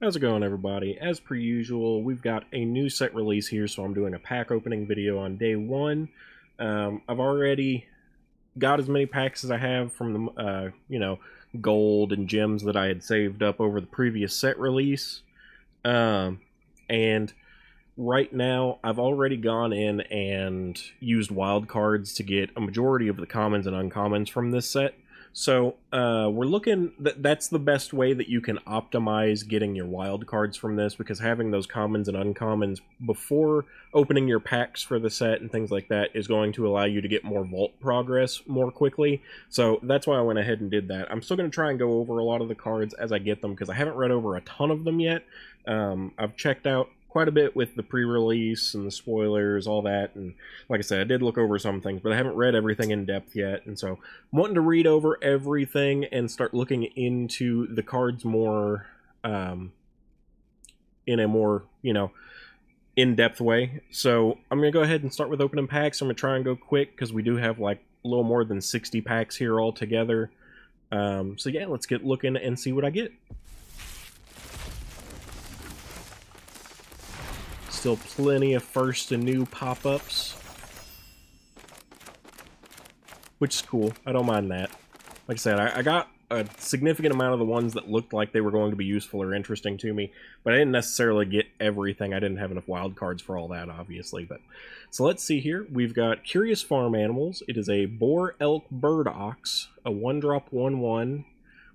How's it going, everybody? As per usual, we've got a new set release here, so I'm doing a pack opening video on day one. I've already got as many packs as I have from the, gold and gems that I had saved up over the previous set release. And right now, I've already gone in and used wild cards to get a majority of the commons and uncommons from this set. So we're looking, that's the best way that you can optimize getting your wild cards from this, because having those commons and uncommons before opening your packs for the set and things like that is going to allow you to get more vault progress more quickly. So that's why I went ahead and did that. I'm still going to try and go over a lot of the cards as I get them, because I haven't read over a ton of them yet. I've checked out quite a bit with the pre-release and the spoilers, all that, and like I said, I did look over some things, but I haven't read everything in depth yet, and so I'm wanting to read over everything and start looking into the cards more, in a more, in-depth way. So I'm going to go ahead and start with opening packs. I'm going to try and go quick, because we do have like a little more than 60 packs here all together. So yeah, let's get looking and see what I get. Still plenty of first and new pop-ups, which is cool. I don't mind that. Like I said, I got a significant amount of the ones that looked like they were going to be useful or interesting to me, but I didn't necessarily get everything. I didn't have enough wild cards for all that, obviously. But so let's see here. We've got Curious Farm Animals. It is a Boar Elk Bird Ox, a 1-drop 1/1.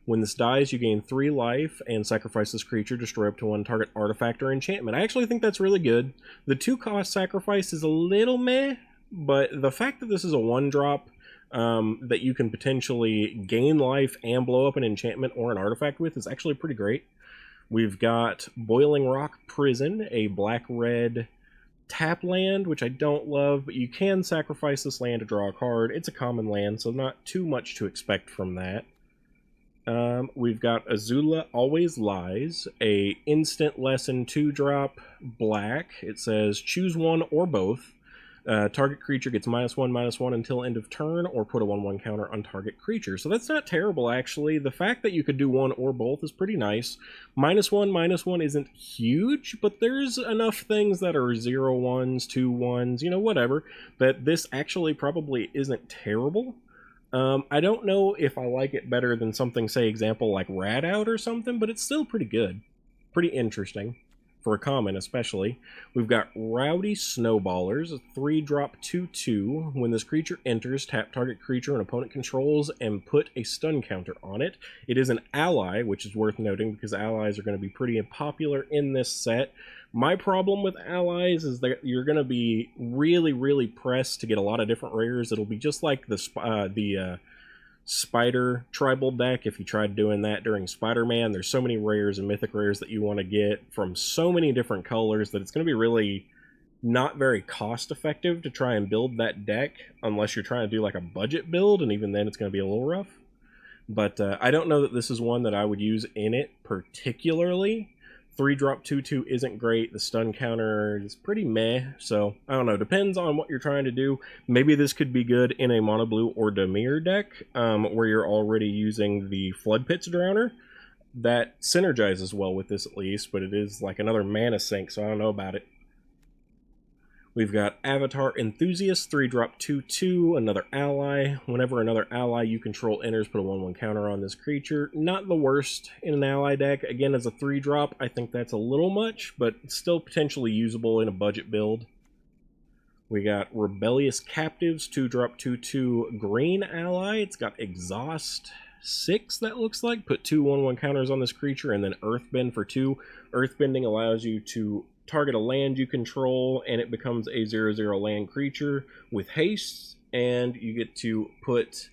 When this dies, you gain 3 life and sacrifice this creature, destroy up to 1 target artifact or enchantment. I actually think that's really good. The 2-cost sacrifice is a little meh, but the fact that this is a 1-drop that you can potentially gain life and blow up an enchantment or an artifact with is actually pretty great. We've got Boiling Rock Prison, a black-red tap land, which I don't love, but you can sacrifice this land to draw a card. It's a common land, so not too much to expect from that. We've got Azula Always Lies, a instant lesson 2-drop black. It says choose one or both. Target creature gets -1/-1 until end of turn, or put a 1/1 counter on target creature. So that's not terrible, actually. The fact that you could do one or both is pretty nice. -1/-1 isn't huge, but there's enough things that are 0/1s, 2/1s, whatever, that this actually probably isn't terrible. I don't know if I like it better than something, say, example, like Rat Out or something, but it's still pretty good. Pretty interesting. For a common, especially. We've got Rowdy Snowballers, a 3-drop 2/2. When this creature enters, tap target creature an opponent controls and put a stun counter on it. It is an ally, which is worth noting, because allies are going to be pretty popular in this set. My problem with allies is that you're going to be really, really pressed to get a lot of different rares. It'll be just like the Spider tribal deck. If you tried doing that during Spider-Man, there's so many rares and mythic rares that you want to get from so many different colors that it's going to be really not very cost effective to try and build that deck unless you're trying to do like a budget build, and even then it's going to be a little rough. But I don't know that this is one that I would use in it particularly. 3-drop 2/2 isn't great. The stun counter is pretty meh, so I don't know. Depends on what you're trying to do. Maybe this could be good in a mono blue or Dimir deck, where you're already using the Flood Pits Drowner. That synergizes well with this at least, but it is like another mana sink, so I don't know about it. We've got Avatar Enthusiast, 3-drop 2/2, another ally. Whenever another ally you control enters, put a 1/1 counter on this creature. Not the worst in an ally deck. Again, as a 3-drop, I think that's a little much, but still potentially usable in a budget build. We got Rebellious Captives, 2-drop 2/2 green ally. It's got Exhaust 6, that looks like. Put 2 1/1 counters on this creature, and then Earthbend for 2. Earthbending allows you to target a land you control, and it becomes a 0/0 land creature with haste, and you get to put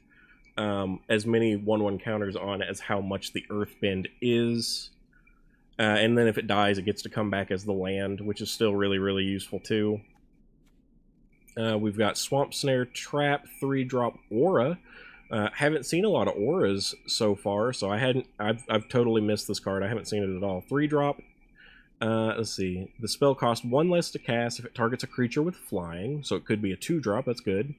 as many 1/1 counters on as how much the Earthbend is. And then if it dies, it gets to come back as the land, which is still really, really useful too. We've got Swamp Snare Trap, 3-drop Aura. Haven't seen a lot of auras so far, so I've totally missed this card. I haven't seen it at all. 3-drop. Let's see. The spell costs 1 less to cast if it targets a creature with flying, so it could be a 2-drop. That's good.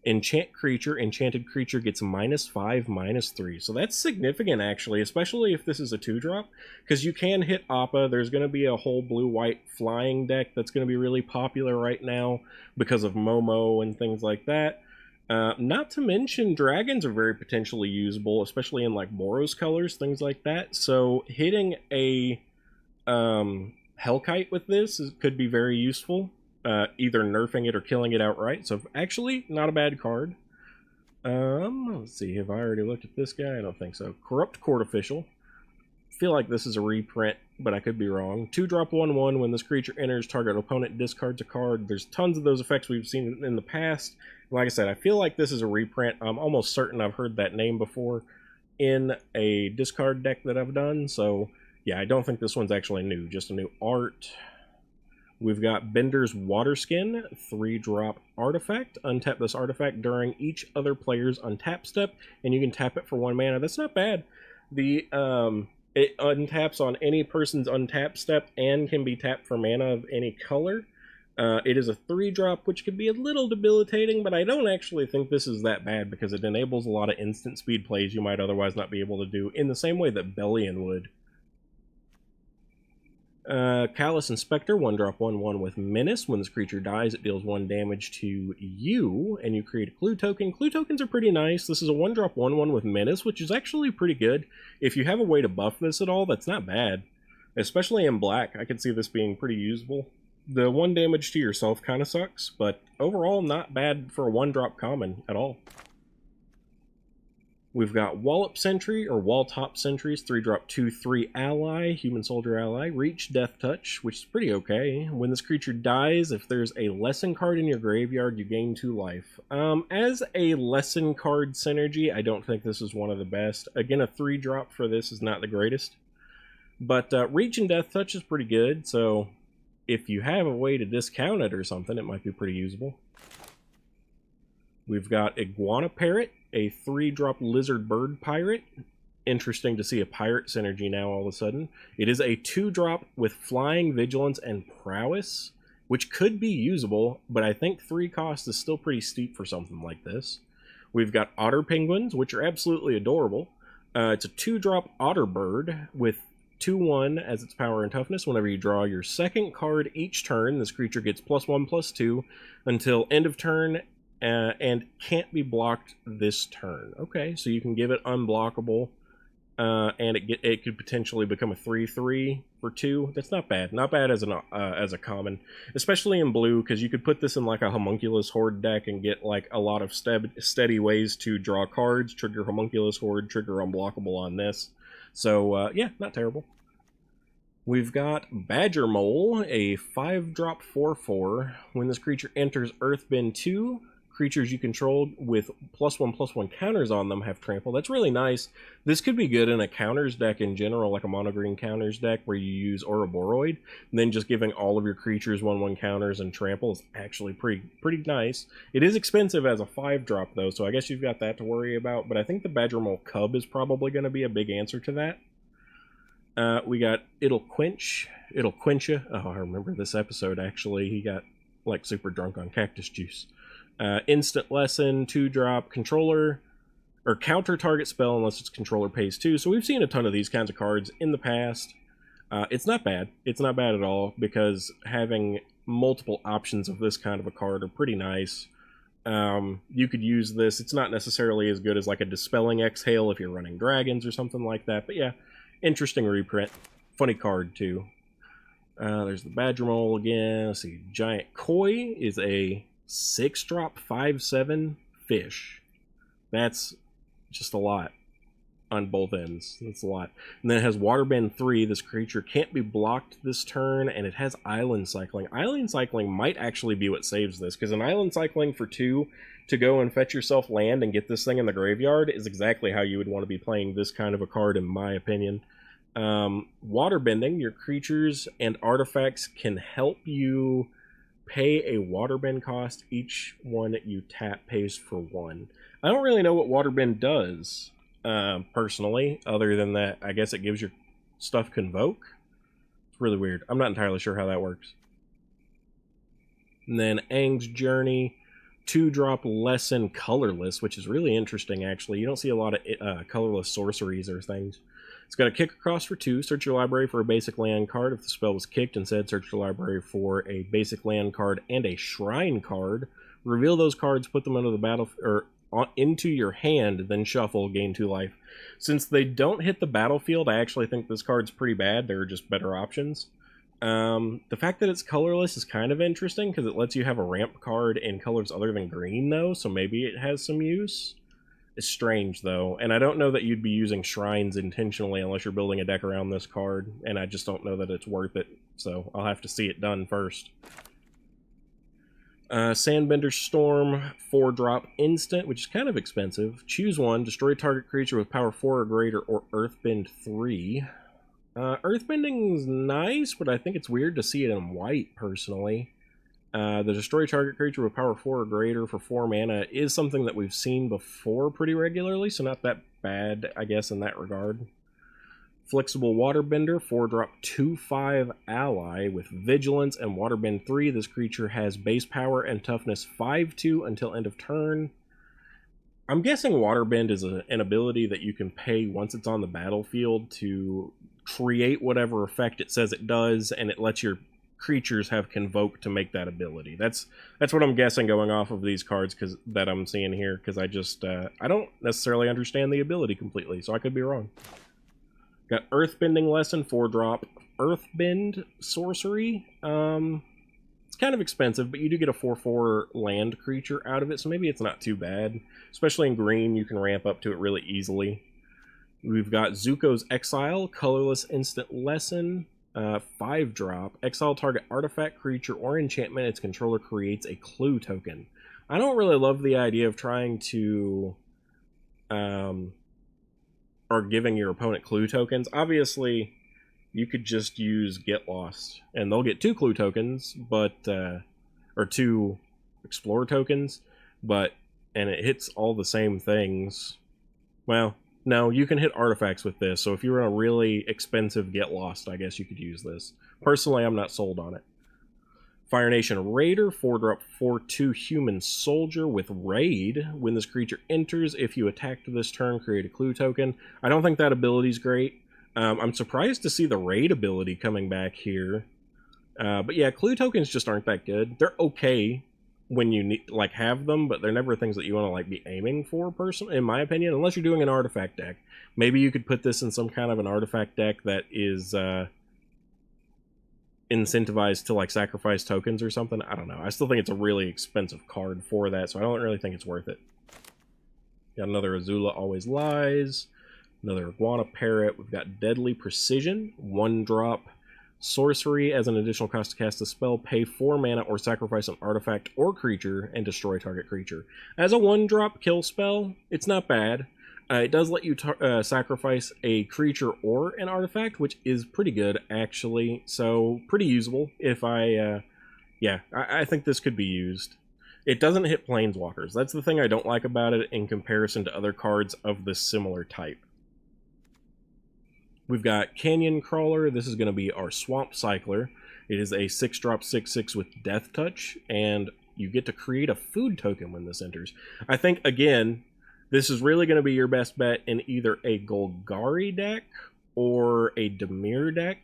Enchant creature, enchanted creature gets -5, -3. So that's significant, actually, especially if this is a 2-drop, because you can hit Appa. There's going to be a whole blue-white flying deck that's going to be really popular right now because of Momo and things like that. Not to mention, dragons are very potentially usable, especially in like Boros colors, things like that. So hitting a Hellkite with this could be very useful. Either nerfing it or killing it outright. So actually, not a bad card. Let's see. Have I already looked at this guy? I don't think so. Corrupt Court Official. Feel like this is a reprint, but I could be wrong. 2-drop 1/1. When this creature enters, target opponent discards a card. There's tons of those effects we've seen in the past. Like I said, I feel like this is a reprint. I'm almost certain I've heard that name before in a discard deck that I've done. So yeah, I don't think this one's actually new. Just a new art. We've got Bender's Waterskin, 3-drop artifact. Untap this artifact during each other player's untap step, and you can tap it for 1 mana. That's not bad. It untaps on any person's untap step and can be tapped for mana of any color. It is a 3-drop, which could be a little debilitating, but I don't actually think this is that bad because it enables a lot of instant speed plays you might otherwise not be able to do in the same way that Bellion would. Callous Inspector, 1-drop 1/1 with Menace. When this creature dies, it deals 1 damage to you, and you create a clue token. Clue tokens are pretty nice. This is a 1-drop 1/1 with Menace, which is actually pretty good. If you have a way to buff this at all, that's not bad. Especially in black, I could see this being pretty usable. The 1 damage to yourself kind of sucks, but overall not bad for a 1-drop common at all. We've got Wallop Sentry, or Wall Top Sentries, 3-drop 2/3 ally, Human Soldier ally, Reach Death Touch, which is pretty okay. When this creature dies, if there's a lesson card in your graveyard, you gain 2 life. As a lesson card synergy, I don't think this is one of the best. Again, a 3-drop for this is not the greatest. But Reach and Death Touch is pretty good, so if you have a way to discount it or something, it might be pretty usable. We've got Iguana Parrot, a 3-drop lizard bird pirate. Interesting to see a pirate synergy now all of a sudden. It is a 2-drop with flying, vigilance, and prowess, which could be usable, but I think 3 cost is still pretty steep for something like this. We've got Otter Penguins, which are absolutely adorable. It's a 2-drop otter bird with 2/1 as its power and toughness. Whenever you draw your second card each turn, this creature gets +1/+2 until end of turn, and can't be blocked this turn. Okay, so you can give it unblockable, and it could potentially become a 3/3 for 2. That's not bad. Not bad as a common, especially in blue, because you could put this in like a Homunculus Horde deck and get like a lot of steady ways to draw cards, trigger Homunculus Horde, trigger unblockable on this. So yeah, not terrible. We've got Badger Mole, a 5-drop 4/4. When this creature enters Earthbend 2, creatures you control with +1/+1 counters on them have trample. That's really nice. This could be good in a counters deck in general, like a mono-green counters deck where you use Ouroboros. And then just giving all of your creatures 1/1 counters and trample is actually pretty nice. It is expensive as a 5-drop though, so I guess you've got that to worry about. But I think the Badger Mole Cub is probably going to be a big answer to that. We got It'll Quench You. Oh, I remember this episode actually. He got like super drunk on cactus juice. Instant Lesson, 2-drop, controller, or counter target spell unless its controller pays 2. So we've seen a ton of these kinds of cards in the past. It's not bad. It's not bad at all, because having multiple options of this kind of a card are pretty nice. You could use this. It's not necessarily as good as like a Dispelling Exhale if you're running dragons or something like that, but yeah, interesting reprint. Funny card too. There's the Badger Mole again. Let's see. Giant Koi is a 6-drop 5/7 fish. That's just a lot on both ends. That's a lot. And then it has Waterbend 3. This creature can't be blocked this turn, and it has Island Cycling. Island Cycling might actually be what saves this, because an Island Cycling for 2 to go and fetch yourself land and get this thing in the graveyard is exactly how you would want to be playing this kind of a card, in my opinion. Waterbending, your creatures and artifacts can help you pay a waterbend cost. Each one you tap pays for 1. I don't really know what waterbend does, personally, other than that I guess it gives your stuff Convoke. It's really weird. I'm not entirely sure how that works. And then Aang's Journey, 2-drop Lesson colorless, which is really interesting, actually. You don't see a lot of colorless sorceries or things. It's got a kick across for 2. Search your library for a basic land card. If the spell was kicked, instead search your library for a basic land card and a shrine card. Reveal those cards, put them under the battle or into your hand, then shuffle, gain 2 life. Since they don't hit the battlefield, I actually think this card's pretty bad. There are just better options. The fact that it's colorless is kind of interesting because it lets you have a ramp card in colors other than green, though, so maybe it has some use. It's strange, though, and I don't know that you'd be using shrines intentionally unless you're building a deck around this card, and I just don't know that it's worth it, so I'll have to see it done first. Sandbender Storm, 4-drop instant, which is kind of expensive. Choose one, destroy target creature with power 4 or greater, or Earthbend 3. Earthbending's nice, but I think it's weird to see it in white, personally. The destroy target creature with power 4 or greater for 4 mana is something that we've seen before pretty regularly, so not that bad, I guess, in that regard. Flexible Waterbender, 4-drop 2/5 ally with Vigilance and Waterbend 3. This creature has base power and toughness 5/2 until end of turn. I'm guessing Waterbend is an ability that you can pay once it's on the battlefield to create whatever effect it says it does, and it lets your creatures have Convoke to make that ability. That's what I'm guessing going off of these cards that I'm seeing here, because I don't necessarily understand the ability completely, so I could be wrong. Got Earthbending Lesson, 4-drop Earthbend sorcery. It's kind of expensive, but you do get a 4/4 land creature out of it, so maybe it's not too bad. Especially in green, you can ramp up to it really easily. We've got Zuko's Exile, colorless instant lesson, 5-drop. Exile target artifact, creature, or enchantment its controller creates a clue token. I don't really love the idea of trying to or giving your opponent clue tokens. Obviously, you could just use Get Lost, and they'll get 2 clue tokens, but or 2 explore tokens, and it hits all the same things. Well, no, you can hit artifacts with this, so if you're in a really expensive Get Lost, I guess you could use this. Personally, I'm not sold on it. Fire Nation Raider, 4-drop 4/2 human soldier with raid. When this creature enters, if you attack this turn, create a clue token. I don't think that ability's great. I'm surprised to see the raid ability coming back here. But yeah, clue tokens just aren't that good. They're okay when you have them, but they're never things that you want to be aiming for, personally, in my opinion, unless you're doing an artifact deck. Maybe you could put this in some kind of an artifact deck that is incentivized to sacrifice tokens or something. I don't know. I still think it's a really expensive card for that, so I don't really think it's worth it. Got another Azula Always Lies, another Iguana Parrot. We've got Deadly Precision, 1-drop sorcery. As an additional cost to cast a spell, pay 4 mana or sacrifice an artifact or creature and destroy target creature. As a 1-drop kill spell, it's not bad. It does let you sacrifice a creature or an artifact, which is pretty good, actually. So, pretty usable. I think this could be used. It doesn't hit Planeswalkers. That's the thing I don't like about it in comparison to other cards of this similar type. We've got Canyon Crawler. This is going to be our Swamp Cycler. It is a 6-drop 6/6 with Death Touch, and you get to create a food token when this enters. I think, again, this is really going to be your best bet in either a Golgari deck or a Dimir deck.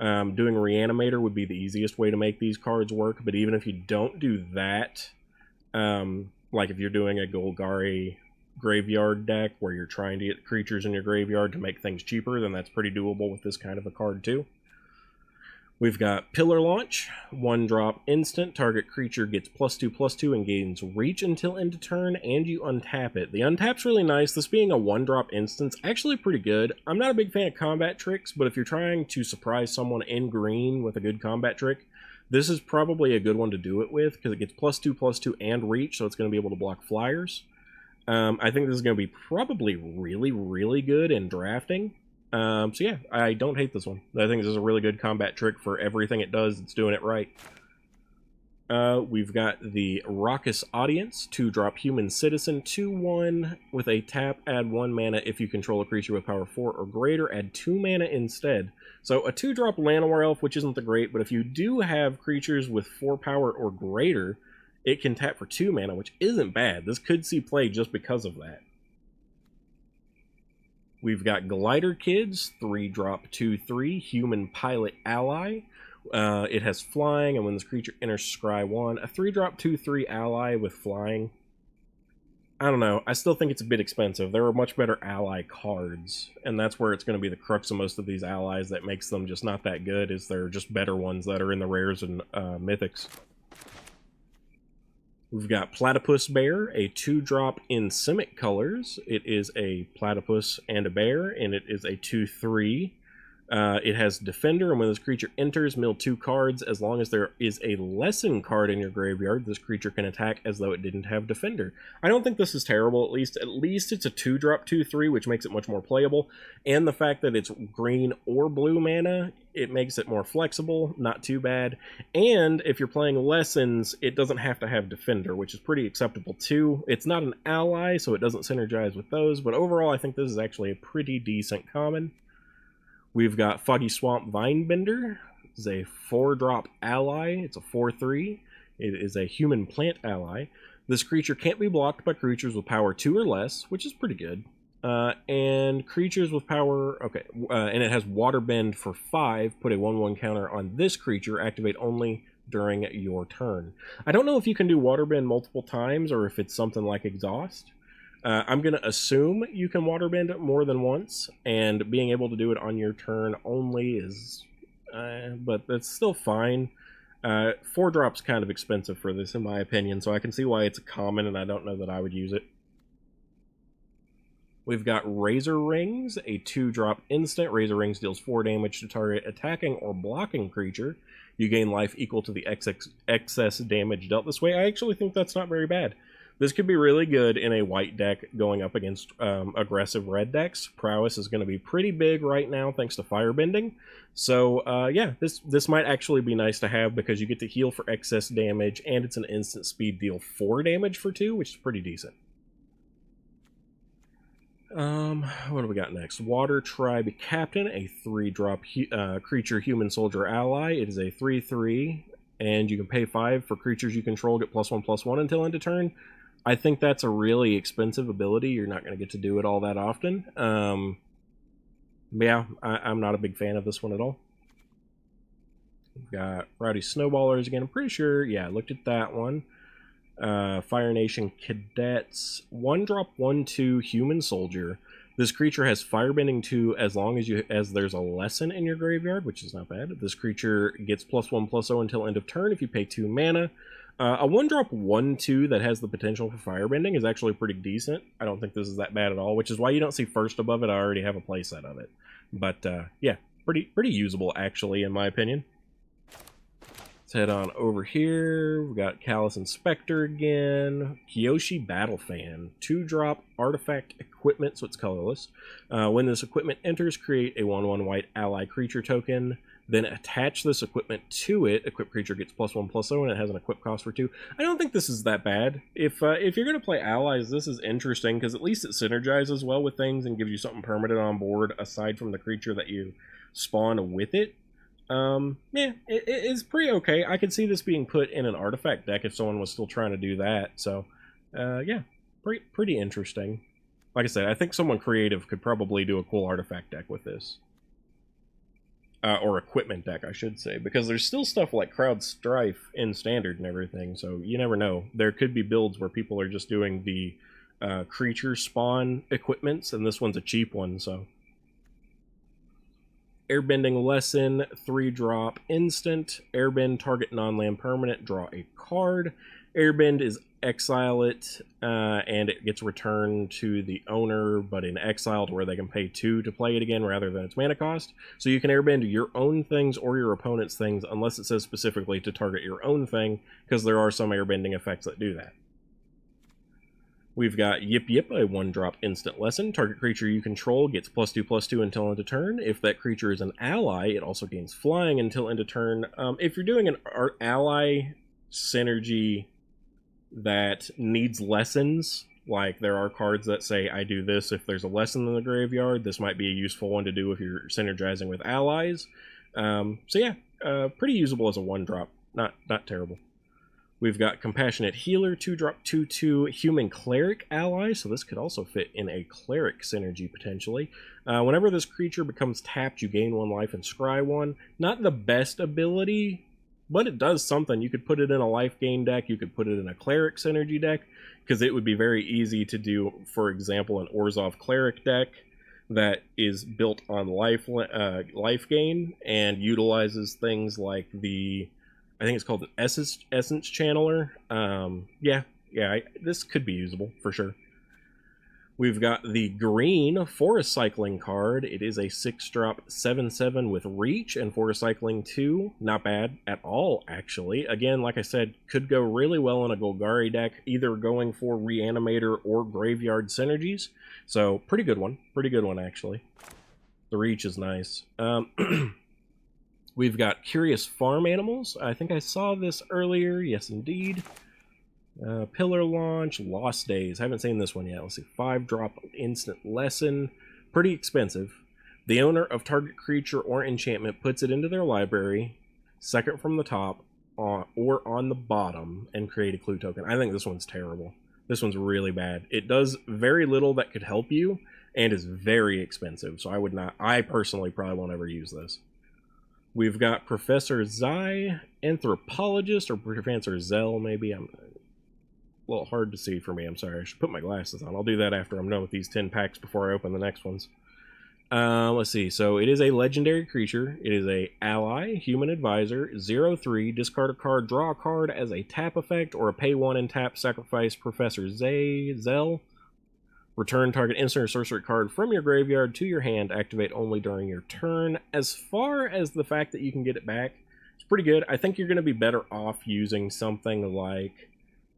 Doing Reanimator would be the easiest way to make these cards work, but even if you don't do that, if you're doing a Golgari graveyard deck where you're trying to get creatures in your graveyard to make things cheaper, then that's pretty doable with this kind of a card too. We've got Pillar Launch, 1-drop instant. Target creature gets +2/+2 and gains reach until end of turn, and you untap it. The untap's really nice. This being a 1-drop instance, actually pretty good. I'm not a big fan of combat tricks, but if you're trying to surprise someone in green with a good combat trick, this is probably a good one to do it with, because it gets +2/+2 and reach, so it's going to be able to block flyers. I think this is going to be probably really, really good in drafting. So yeah, I don't hate this one. I think this is a really good combat trick for everything it does. It's doing it right. We've got the Raucous Audience, 2-drop Human Citizen, 2/1 with a tap, add 1 mana if you control a creature with power 4 or greater, add 2 mana instead. So a 2-drop Llanowar Elf, which isn't the great, but if you do have creatures with 4 power or greater, it can tap for 2 mana, which isn't bad. This could see play just because of that. We've got Glider Kids, 3-drop 2/3, human pilot ally. It has flying, and when this creature enters scry 1, a 3-drop 2/3 ally with flying. I don't know. I still think it's a bit expensive. There are much better ally cards, and that's where it's going to be the crux of most of these allies that makes them just not that good, is they're just better ones that are in the rares and mythics. We've got Platypus Bear, a 2-drop in Simic colors. It is a platypus and a bear, and it is a 2/3. It has Defender, and when this creature enters, mill 2 cards. As long as there is a lesson card in your graveyard, this creature can attack as though it didn't have Defender. I don't think this is terrible, at least. At least it's a 2-drop 2/3, which makes it much more playable. And the fact that it's green or blue mana, it makes it more flexible, not too bad. And if you're playing Lessons, it doesn't have to have Defender, which is pretty acceptable too. It's not an ally, so it doesn't synergize with those, but overall I think this is actually a pretty decent common. We've got Foggy Swamp Vinebender. This is a 4-drop ally. It's a 4/3. It is a human plant ally. This creature can't be blocked by creatures with power 2 or less, which is pretty good. And creatures with power... Okay, and it has Waterbend for 5. Put a 1/1 counter on this creature. Activate only during your turn. I don't know if you can do Waterbend multiple times or if it's something like Exhaust. I'm going to assume you can waterbend more than once, and being able to do it on your turn only is... but that's still fine. 4 drops kind of expensive for this, in my opinion, so I can see why it's a common, and I don't know that I would use it. We've got Razor Rings, a 2-drop instant. Razor Rings deals 4 damage to target attacking or blocking creature. You gain life equal to the excess damage dealt this way. I actually think that's not very bad. This could be really good in a white deck going up against aggressive red decks. Prowess is going to be pretty big right now thanks to Firebending. So yeah, this might actually be nice to have because you get to heal for excess damage, and it's an instant speed deal 4 damage for 2, which is pretty decent. What do we got next? Water Tribe Captain, a 3-drop creature human soldier ally. It is a 3/3, and you can pay 5 for creatures you control, get +1/+1 until end of turn. I think that's a really expensive ability. You're not going to get to do it all that often. Yeah, I'm not a big fan of this one at all. We've got Rowdy Snowballers again. I'm pretty sure, yeah, I looked at that one. Fire Nation Cadets, 1-drop 1/2 human soldier. This creature has Firebending 2 as long as there's a lesson in your graveyard, which is not bad. This creature gets +1/+0 until end of turn if you pay 2 mana. A 1-drop 1/2 that has the potential for Firebending is actually pretty decent. I don't think this is that bad at all, which is why you don't see first above it. I already have a playset of it. But yeah, pretty usable actually, in my opinion. Let's head on over here. We've got Callous Inspector again. Kyoshi Battle Fan. 2-drop artifact equipment, so it's colorless. When this equipment enters, create a 1/1 white ally creature token. Then attach this equipment to it. Equip creature gets +1/+0, and it has an equip cost for 2. I don't think this is that bad. If you're going to play allies, this is interesting, because at least it synergizes well with things and gives you something permanent on board, aside from the creature that you spawn with it. Yeah, it's pretty okay. I could see this being put in an artifact deck if someone was still trying to do that. So, yeah, pretty interesting. Like I said, I think someone creative could probably do a cool artifact deck with this. Or equipment deck, I should say, because there's still stuff like Crowd Strife in Standard and everything, so you never know. There could be builds where people are just doing the creature spawn equipments, and this one's a cheap one, so... Airbending Lesson, 3-drop instant. Airbend, target non-land permanent, draw a card. Airbend is exile it, and it gets returned to the owner, but in exile to where they can pay 2 to play it again rather than its mana cost. So you can airbend your own things or your opponent's things, unless it says specifically to target your own thing, because there are some airbending effects that do that. We've got Yip Yip, a 1-drop instant lesson. Target creature you control gets +2/+2 until end of turn. If that creature is an ally, it also gains flying until end of turn. If you're doing an ally synergy that needs lessons, like there are cards that say I do this if there's a lesson in the graveyard, this might be a useful one to do if you're synergizing with allies. So yeah, pretty usable as a 1-drop. Not terrible. We've got Compassionate Healer, 2-drop 2/2 Human Cleric ally, so this could also fit in a Cleric synergy potentially. Whenever this creature becomes tapped, you gain 1 life and scry 1. Not the best ability, but it does something. You could put it in a life gain deck, you could put it in a Cleric synergy deck, because it would be very easy to do, for example, an Orzhov Cleric deck that is built on life gain and utilizes things like the, I think it's called an Essence Channeler. This could be usable for sure. We've got the green Forest Cycling card. It is a 6-drop 7/7 with Reach and Forest Cycling 2. Not bad at all, actually. Again, like I said, could go really well in a Golgari deck, either going for Reanimator or Graveyard synergies. So, pretty good one. Pretty good one, actually. The Reach is nice. We've got Curious Farm Animals. I think I saw this earlier. Yes, indeed. Pillar Launch, Lost Days. Haven't seen this one yet. Let's see. 5-drop Instant Lesson. Pretty expensive. The owner of target creature or enchantment puts it into their library, second from the top, or on the bottom, and create a clue token. I think this one's terrible. This one's really bad. It does very little that could help you, and is very expensive, so I personally probably won't ever use this. We've got Professor Zai, Anthropologist, or Professor Zell, maybe. I'm a little hard to see for me, I'm sorry. I should put my glasses on. I'll do that after I'm done with these 10 packs before I open the next ones. Let's see. So it is a legendary creature. It is a ally, human advisor, 0/3, discard a card, draw a card as a tap effect, or a pay 1 and tap, sacrifice Professor Zell. Return target instant or sorcery card from your graveyard to your hand, activate only during your turn. As far as the fact that you can get it back, it's pretty good. I think you're going to be better off using something like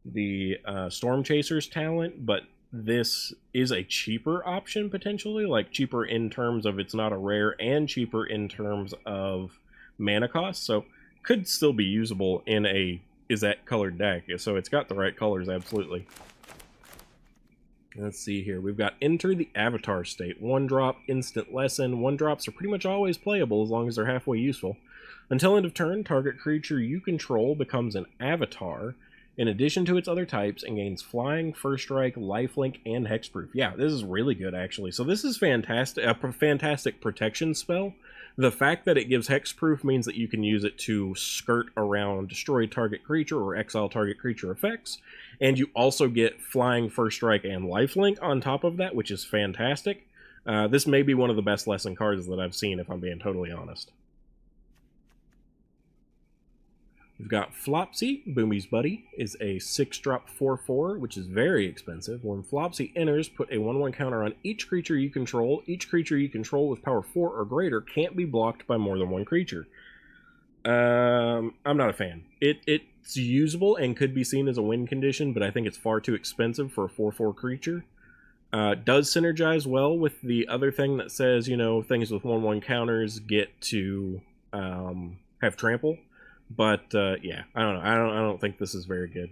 the Storm Chaser's talent, but this is a cheaper option potentially, like cheaper in terms of it's not a rare and cheaper in terms of mana cost, so could still be usable in a Izet colored deck, so it's got the right colors, absolutely. Let's see here. We've got Enter the Avatar State. 1-drop, Instant Lesson. 1-drops are pretty much always playable as long as they're halfway useful. Until end of turn, target creature you control becomes an avatar in addition to its other types, and gains Flying, First Strike, Lifelink, and Hexproof. Yeah, this is really good, actually. So this is fantastic, a fantastic protection spell. The fact that it gives Hexproof means that you can use it to skirt around destroy target creature or exile target creature effects, and you also get Flying, First Strike, and Lifelink on top of that, which is fantastic. This may be one of the best lesson cards that I've seen, if I'm being totally honest. We've got Flopsy, Boomy's Buddy, is a 6-drop 4/4, which is very expensive. When Flopsy enters, put a 1/1 counter on each creature you control. Each creature you control with power 4 or greater can't be blocked by more than one creature. I'm not a fan. It's usable and could be seen as a win condition, but I think it's far too expensive for a 4/4 creature. Does synergize well with the other thing that says, you know, things with 1/1 counters get to have trample. But yeah, I don't know. I don't think this is very good.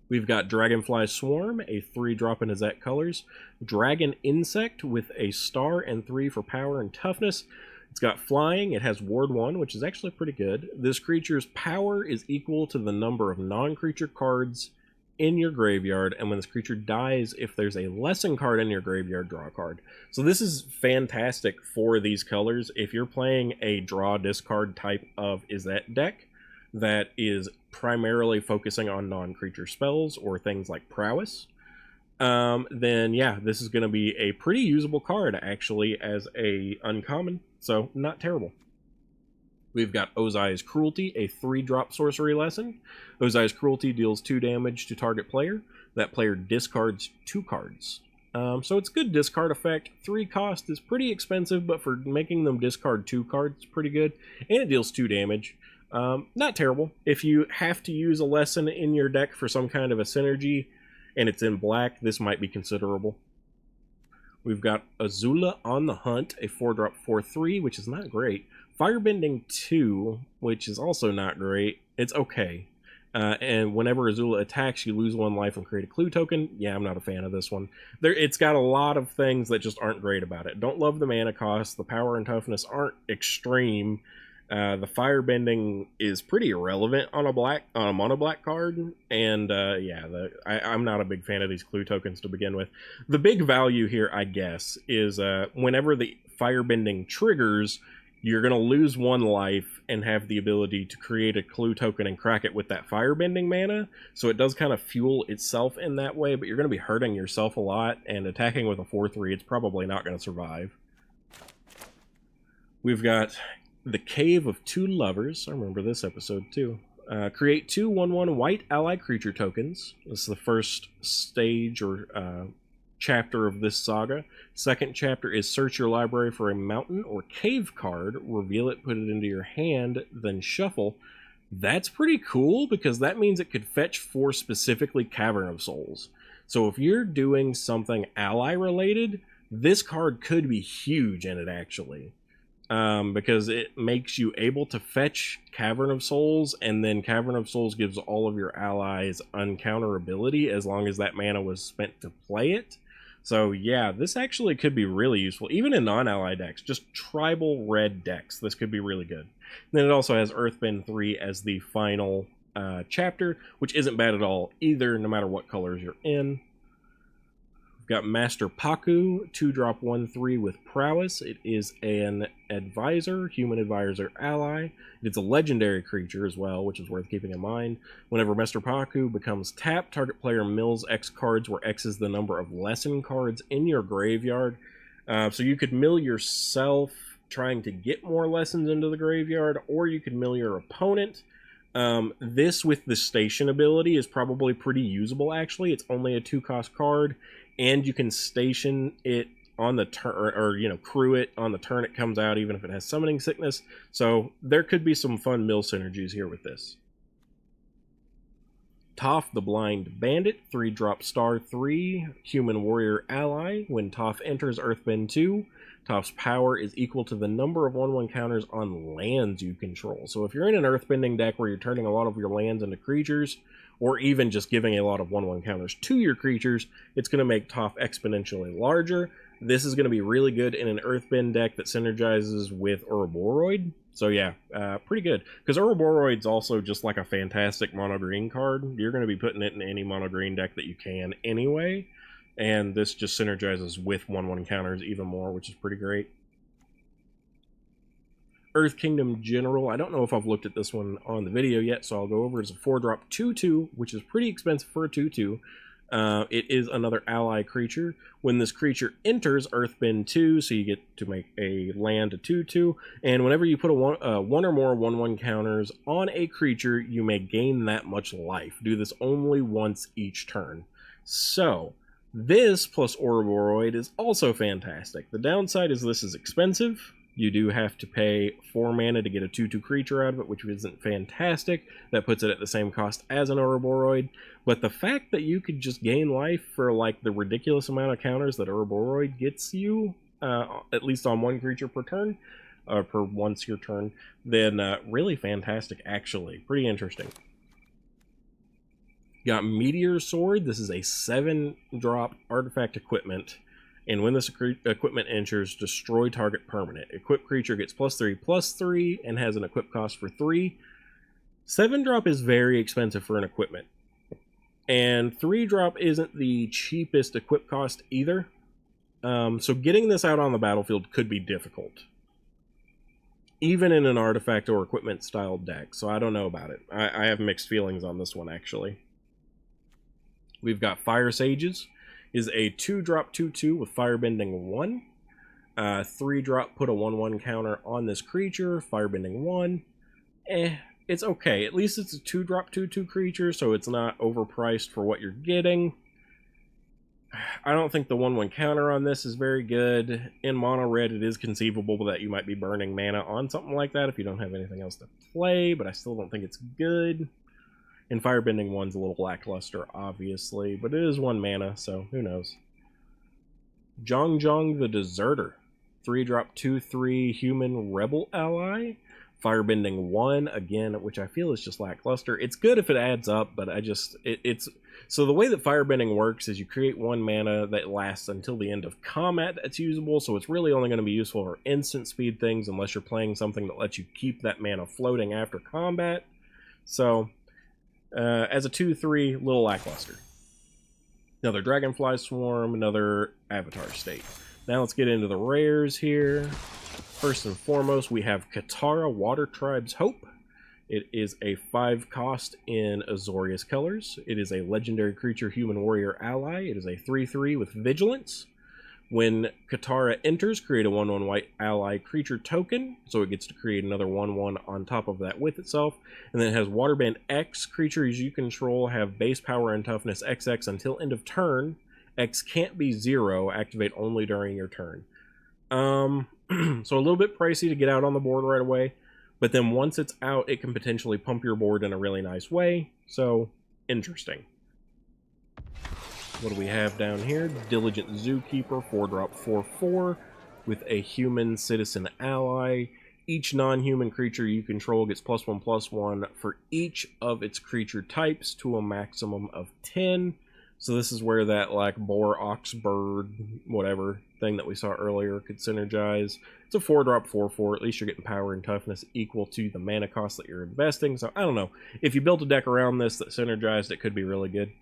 We've got Dragonfly Swarm, a 3-drop in Izet colors. Dragon Insect with a star and 3 for power and toughness. It's got flying. It has Ward 1, which is actually pretty good. This creature's power is equal to the number of non-creature cards in your graveyard, and when this creature dies, if there's a lesson card in your graveyard, draw a card. So this is fantastic for these colors. If you're playing a draw discard type of Izet deck that is primarily focusing on non-creature spells or things like prowess, then yeah, this is going to be a pretty usable card actually as a uncommon, so not terrible. We've got Ozai's Cruelty, a 3-drop sorcery lesson. Ozai's Cruelty deals 2 damage to target player. That player discards 2 cards. So it's good discard effect. 3 cost is pretty expensive, but for making them discard 2 cards, it's pretty good. And it deals 2 damage. Not terrible. If you have to use a lesson in your deck for some kind of a synergy, and it's in black, this might be considerable. We've got Azula on the Hunt, a 4-drop 4/3, which is not great. Firebending 2, which is also not great. It's okay. And whenever Azula attacks, you lose 1 life and create a clue token. Yeah, I'm not a fan of this one. It's got a lot of things that just aren't great about it. Don't love the mana cost. The power and toughness aren't extreme. The firebending is pretty irrelevant on a mono black card, and yeah, I'm not a big fan of these clue tokens to begin with. The big value here, I guess, is whenever the firebending triggers, you're going to lose 1 life and have the ability to create a clue token and crack it with that firebending mana. So it does kind of fuel itself in that way, but you're going to be hurting yourself a lot, and attacking with a 4/3, it's probably not going to survive. We've got the Cave of Two Lovers. I remember this episode too. Create 2 1/1 white ally creature tokens. This is the first stage or chapter of this saga. Second chapter is search your library for a mountain or cave card, reveal it, put it into your hand, then shuffle. That's pretty cool because that means it could fetch for specifically Cavern of Souls. So if you're doing something ally related, this card could be huge in it actually. Because it makes you able to fetch Cavern of Souls, and then Cavern of Souls gives all of your allies uncounterability as long as that mana was spent to play it. So yeah, this actually could be really useful, even in non-ally decks, just tribal red decks. This could be really good. And then it also has Earthbend 3 as the final chapter, which isn't bad at all either, no matter what colors you're in. We've got Master Paku, 2-drop 1/3 with Prowess. It is an advisor, human advisor ally. It's a legendary creature as well, which is worth keeping in mind. Whenever Master Paku becomes tapped, target player mills X cards, where X is the number of lesson cards in your graveyard. So you could mill yourself trying to get more lessons into the graveyard, or you could mill your opponent. This with the station ability is probably pretty usable actually. It's only a 2-cost card, and you can station it on the turn, or crew it on the turn it comes out, even if it has summoning sickness. So there could be some fun mill synergies here with this. Toph the Blind Bandit, 3-drop star 3, human warrior ally. When Toph enters Earthbend 2, Toph's power is equal to the number of 1/1 counters on lands you control. So if you're in an Earthbending deck where you're turning a lot of your lands into creatures, or even just giving a lot of 1/1 counters to your creatures, it's going to make Toph exponentially larger. This is going to be really good in an Earthbend deck that synergizes with Ouroboros. So yeah, pretty good. Because Ouroboros also just like a fantastic mono-green card. You're going to be putting it in any mono-green deck that you can anyway. And this just synergizes with 1/1 counters even more, which is pretty great. Earth Kingdom General, I don't know if I've looked at this one on the video yet, so I'll go over. It's a 4-drop 2/2, which is pretty expensive for a 2/2. It is another ally creature. When this creature enters Earthbend 2, so you get to make a land a 2/2, and whenever you put one or more 1/1 counters on a creature, you may gain that much life. Do this only once each turn. So, this plus Ouroboros is also fantastic. The downside is this is expensive. You do have to pay 4 mana to get a 2/2 creature out of it, which isn't fantastic. That puts it at the same cost as an Ouroboros. But the fact that you could just gain life for like the ridiculous amount of counters that Ouroboros gets you, at least on 1 creature per turn, per once your turn, then really fantastic actually. Pretty interesting. You got Meteor Sword. This is a 7-drop artifact equipment. And when this equipment enters, destroy target permanent. Equipped creature gets +3/+3 and has an equip cost for 3. 7-drop is very expensive for an equipment. And 3-drop isn't the cheapest equip cost either. So getting this out on the battlefield could be difficult, even in an artifact or equipment style deck. So I don't know about it. I have mixed feelings on this one actually. We've got Fire Sages. Is a 2-drop 2/2 with Firebending 1. 3-drop, put a 1/1 counter on this creature. Firebending 1. It's okay. At least it's a 2-drop 2/2 creature, so it's not overpriced for what you're getting. I don't think the 1/1 counter on this is very good. In mono red, it is conceivable that you might be burning mana on something like that if you don't have anything else to play, but I still don't think it's good. And Firebending 1's a little lackluster, obviously, but it is 1 mana, so who knows. Zhong the Deserter. 3-drop 2/3 human rebel ally. Firebending 1, again, which I feel is just lackluster. It's good if it adds up, but it's... So the way that Firebending works is you create 1 mana that lasts until the end of combat that's usable, so it's really only going to be useful for instant speed things unless you're playing something that lets you keep that mana floating after combat. So, as a 2/3, little lackluster. Another Dragonfly Swarm, another Avatar State. Now let's get into the rares here. First and foremost, we have Katara, Water Tribe's Hope. It is a 5 cost in Azorius colors. It is a legendary creature human warrior ally. It is a 3/3 with vigilance. When Katara enters, create a 1/1 white ally creature token, so it gets to create another 1/1 on top of that with itself. And then it has Waterbend X. Creatures you control have base power and toughness XX until end of turn. X can't be 0, activate only during your turn. So a little bit pricey to get out on the board right away, but then once it's out, it can potentially pump your board in a really nice way, so interesting. What do we have down here? Diligent Zookeeper, 4-drop 4/4 with a human citizen ally. Each non-human creature you control gets +1/+1 for each of its creature types to a maximum of 10. So this is where that, like, boar, ox, bird, whatever thing that we saw earlier could synergize. It's a 4-drop 4/4. At least you're getting power and toughness equal to the mana cost that you're investing. So I don't know. If you built a deck around this that synergized, it could be really good.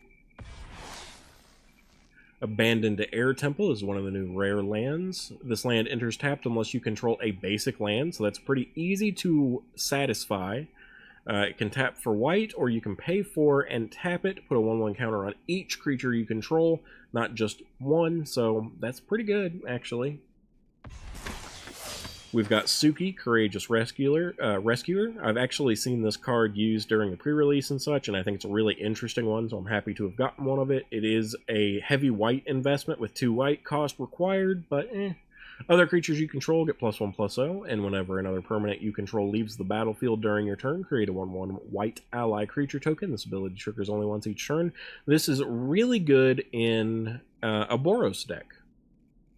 Abandoned Air Temple is one of the new rare lands. This land enters tapped unless you control a basic land, so that's pretty easy to satisfy. It can tap for white, or you can pay for and tap it, put a 1/1 counter on each creature you control, not just one, so that's pretty good, actually. We've got Suki, Courageous Rescuer. I've actually seen this card used during the pre-release and such, and I think it's a really interesting one, so I'm happy to have gotten one of it. It is a heavy white investment with 2 white cost required, but Other creatures you control get +1/+0, and whenever another permanent you control leaves the battlefield during your turn, create a 1/1 white ally creature token. This ability triggers only once each turn. This is really good in a Boros deck.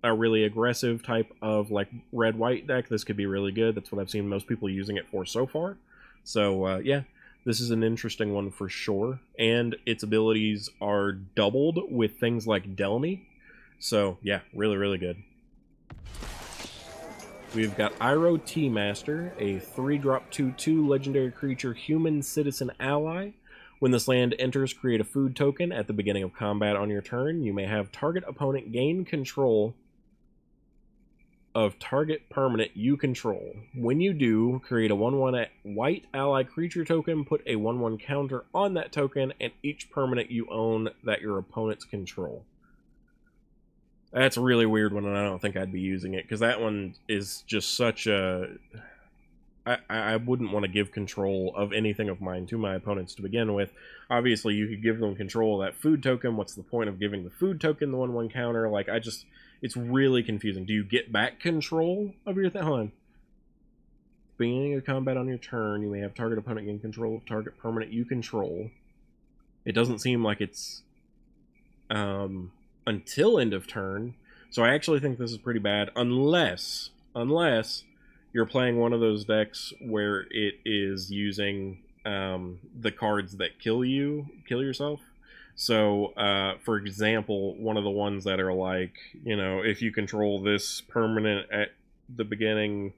A really aggressive type of like red-white deck. This could be really good. That's what I've seen most people using it for so far. So yeah, this is an interesting one for sure. And its abilities are doubled with things like Delny. So yeah, really, really good. We've got Iroh T-Master, a 3-drop 2/2 legendary creature human citizen ally. When this land enters, create a food token at the beginning of combat on your turn. You may have target opponent gain control of target permanent you control. When you do, create a 1/1 white ally creature token, put a 1/1 counter on that token, and each permanent you own that your opponents control. That's a really weird one, and I don't think I'd be using it, because that one is just such a... I wouldn't want to give control of anything of mine to my opponents to begin with. Obviously, you could give them control of that food token. What's the point of giving the food token the 1/1 counter? Like, it's really confusing. Do you get back control of your thing? Hold on. Beginning of combat on your turn, you may have target opponent gain control of target permanent you control. It doesn't seem like it's until end of turn. So I actually think this is pretty bad, unless you're playing one of those decks where it is using the cards that kill yourself. So, for example, one of the ones that are like, you know, if you control this permanent at the beginning,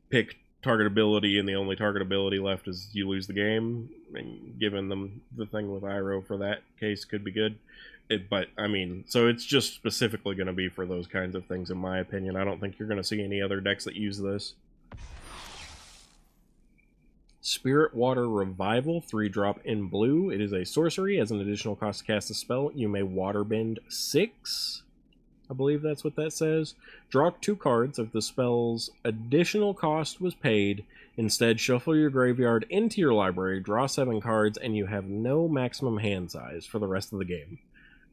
pick target ability, and the only target ability left is you lose the game. And giving them the thing with Iroh for that case could be good. But, I mean, so it's just specifically going to be for those kinds of things, in my opinion. I don't think you're going to see any other decks that use this. Spirit Water Revival, 3-drop in blue. It is a sorcery. As an additional cost to cast a spell, you may waterbend 6. I believe that's what that says. Draw 2 cards if the spell's additional cost was paid. Instead, shuffle your graveyard into your library, draw 7 cards, and you have no maximum hand size for the rest of the game.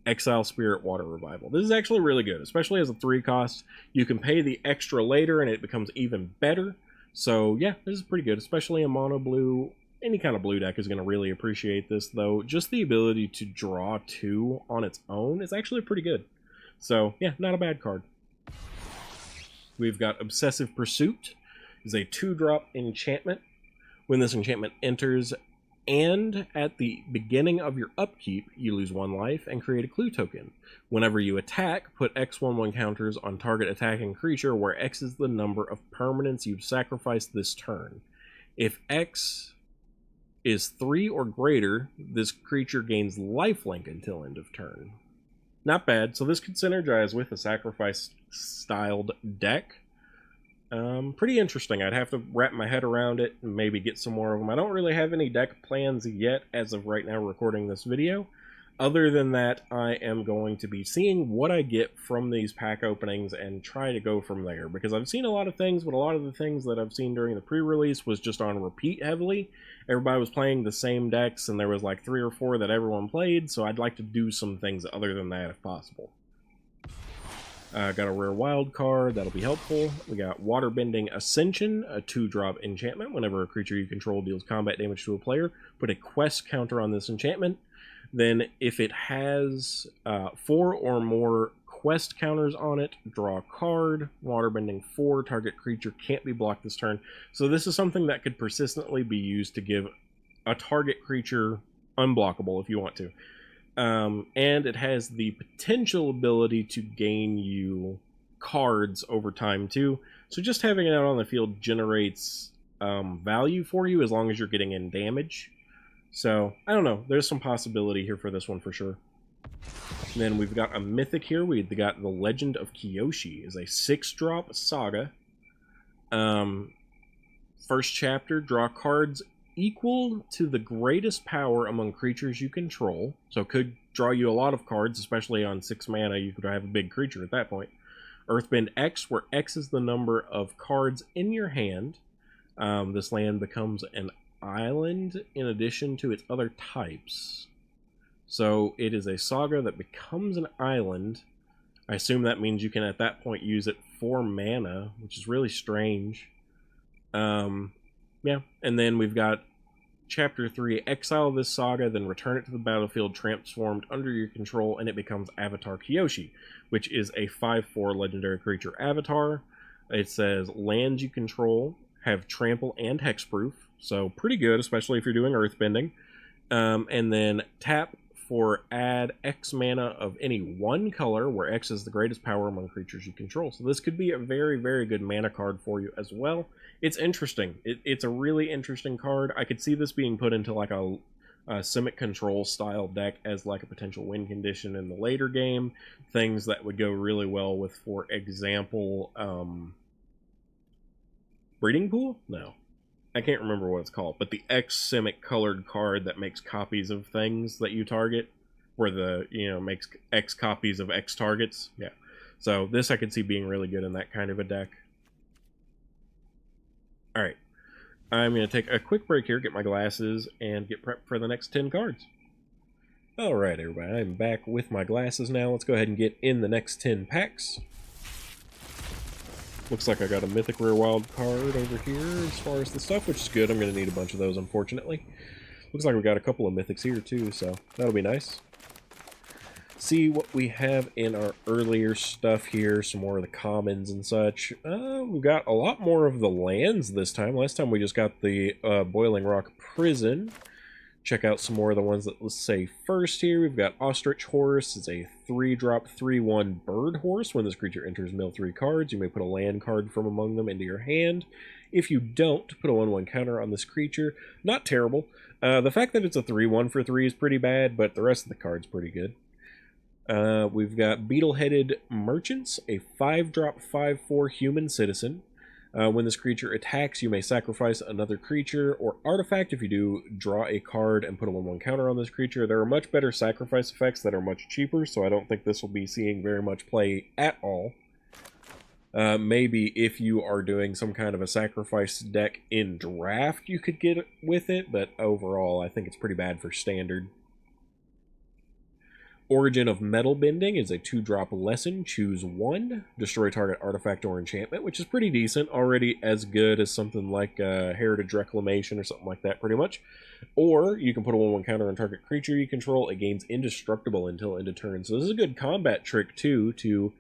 Exile Spirit Water Revival. This is actually really good, especially as a 3 cost. You can pay the extra later, and it becomes even better. So yeah, this is pretty good, especially in mono blue. Any kind of blue deck is going to really appreciate this, though. Just the ability to draw 2 on its own is actually pretty good. So yeah, not a bad card. We've got Obsessive Pursuit. is a 2-drop enchantment. When this enchantment enters and at the beginning of your upkeep, you lose 1 life and create a clue token. Whenever you attack, put X/1/1 counters on target attacking creature where X is the number of permanents you've sacrificed this turn. If X is 3 or greater, this creature gains lifelink until end of turn. Not bad. So this could synergize with a sacrifice-styled deck. Pretty interesting. I'd have to wrap my head around it and maybe get some more of them. I don't really have any deck plans yet as of right now recording this video. Other than that, I am going to be seeing what I get from these pack openings and try to go from there. Because I've seen a lot of things, but a lot of the things that I've seen during the pre-release was just on repeat heavily. Everybody was playing the same decks, and there was like 3 or 4 that everyone played, so I'd like to do some things other than that if possible. Got a rare wild card, that'll be helpful. We got Waterbending Ascension, a 2-drop enchantment. Whenever a creature you control deals combat damage to a player, put a quest counter on this enchantment. Then if it has 4 or more quest counters on it, draw a card. Waterbending 4, target creature can't be blocked this turn. So this is something that could persistently be used to give a target creature unblockable if you want to. And it has the potential ability to gain you cards over time too. So just having it out on the field generates value for you as long as you're getting in damage. So, I don't know. There's some possibility here for this one for sure. And then we've got a mythic here. We've got The Legend of Kyoshi. Is a 6-drop saga. First chapter, draw cards equal to the greatest power among creatures you control. So it could draw you a lot of cards, especially on 6 mana. You could have a big creature at that point. Earthbend X, where X is the number of cards in your hand. This land becomes an island in addition to its other types. So it is a saga that becomes an island. I assume that means you can at that point use it for mana, which is really strange. Yeah, and then we've got Chapter 3, exile this saga, then return it to the battlefield transformed under your control, and it becomes Avatar Kyoshi, which is a 5/4 legendary creature avatar. It says lands you control have trample and hexproof, so pretty good, especially if you're doing earthbending. And then tap for add X mana of any one color, where X is the greatest power among creatures you control. So this could be a very, very good mana card for you as well. It's interesting. It's a really interesting card. I could see this being put into like a Simic Control style deck as like a potential win condition in the later game. Things that would go really well with, for example, Breeding Pool? No. I can't remember what it's called, but the X Simic colored card that makes copies of things that you target, where the, makes X copies of X targets. Yeah. So this I could see being really good in that kind of a deck. Alright. I'm going to take a quick break here, get my glasses, and get prepped for the next 10 cards. Alright, everybody. I'm back with my glasses now. Let's go ahead and get in the next 10 packs. Looks like I got a Mythic Rare Wild card over here as far as the stuff, which is good. I'm going to need a bunch of those, unfortunately. Looks like we got a couple of Mythics here, too, so that'll be nice. See what we have in our earlier stuff here, some more of the commons and such. We've got a lot more of the lands this time. Last time we just got the Boiling Rock Prison. Check out some more of the ones that, let's say, first here. We've got Ostrich Horse. It's a 3-drop 3/1 bird horse. When this creature enters, mill 3 cards. You may put a land card from among them into your hand. If you don't, put a 1/1 counter on this creature. Not terrible. The fact that it's a 3/1 for 3 is pretty bad, but the rest of the card's pretty good. We've got Beetle-Headed Merchants, a 5-drop 5/4 human citizen. When this creature attacks, you may sacrifice another creature or artifact. If you do, draw a card and put a 1/1 counter on this creature. There are much better sacrifice effects that are much cheaper, so I don't think this will be seeing very much play at all. Maybe if you are doing some kind of a sacrifice deck in draft, you could get it with it, but overall, I think it's pretty bad for standard. Origin of Metal Bending is a 2-drop lesson. Choose 1. Destroy target artifact or enchantment, which is pretty decent. Already as good as something like Heritage Reclamation or something like that, pretty much. Or you can put a 1/1 counter on target creature you control. It gains indestructible until end of turn. So this is a good combat trick, too, to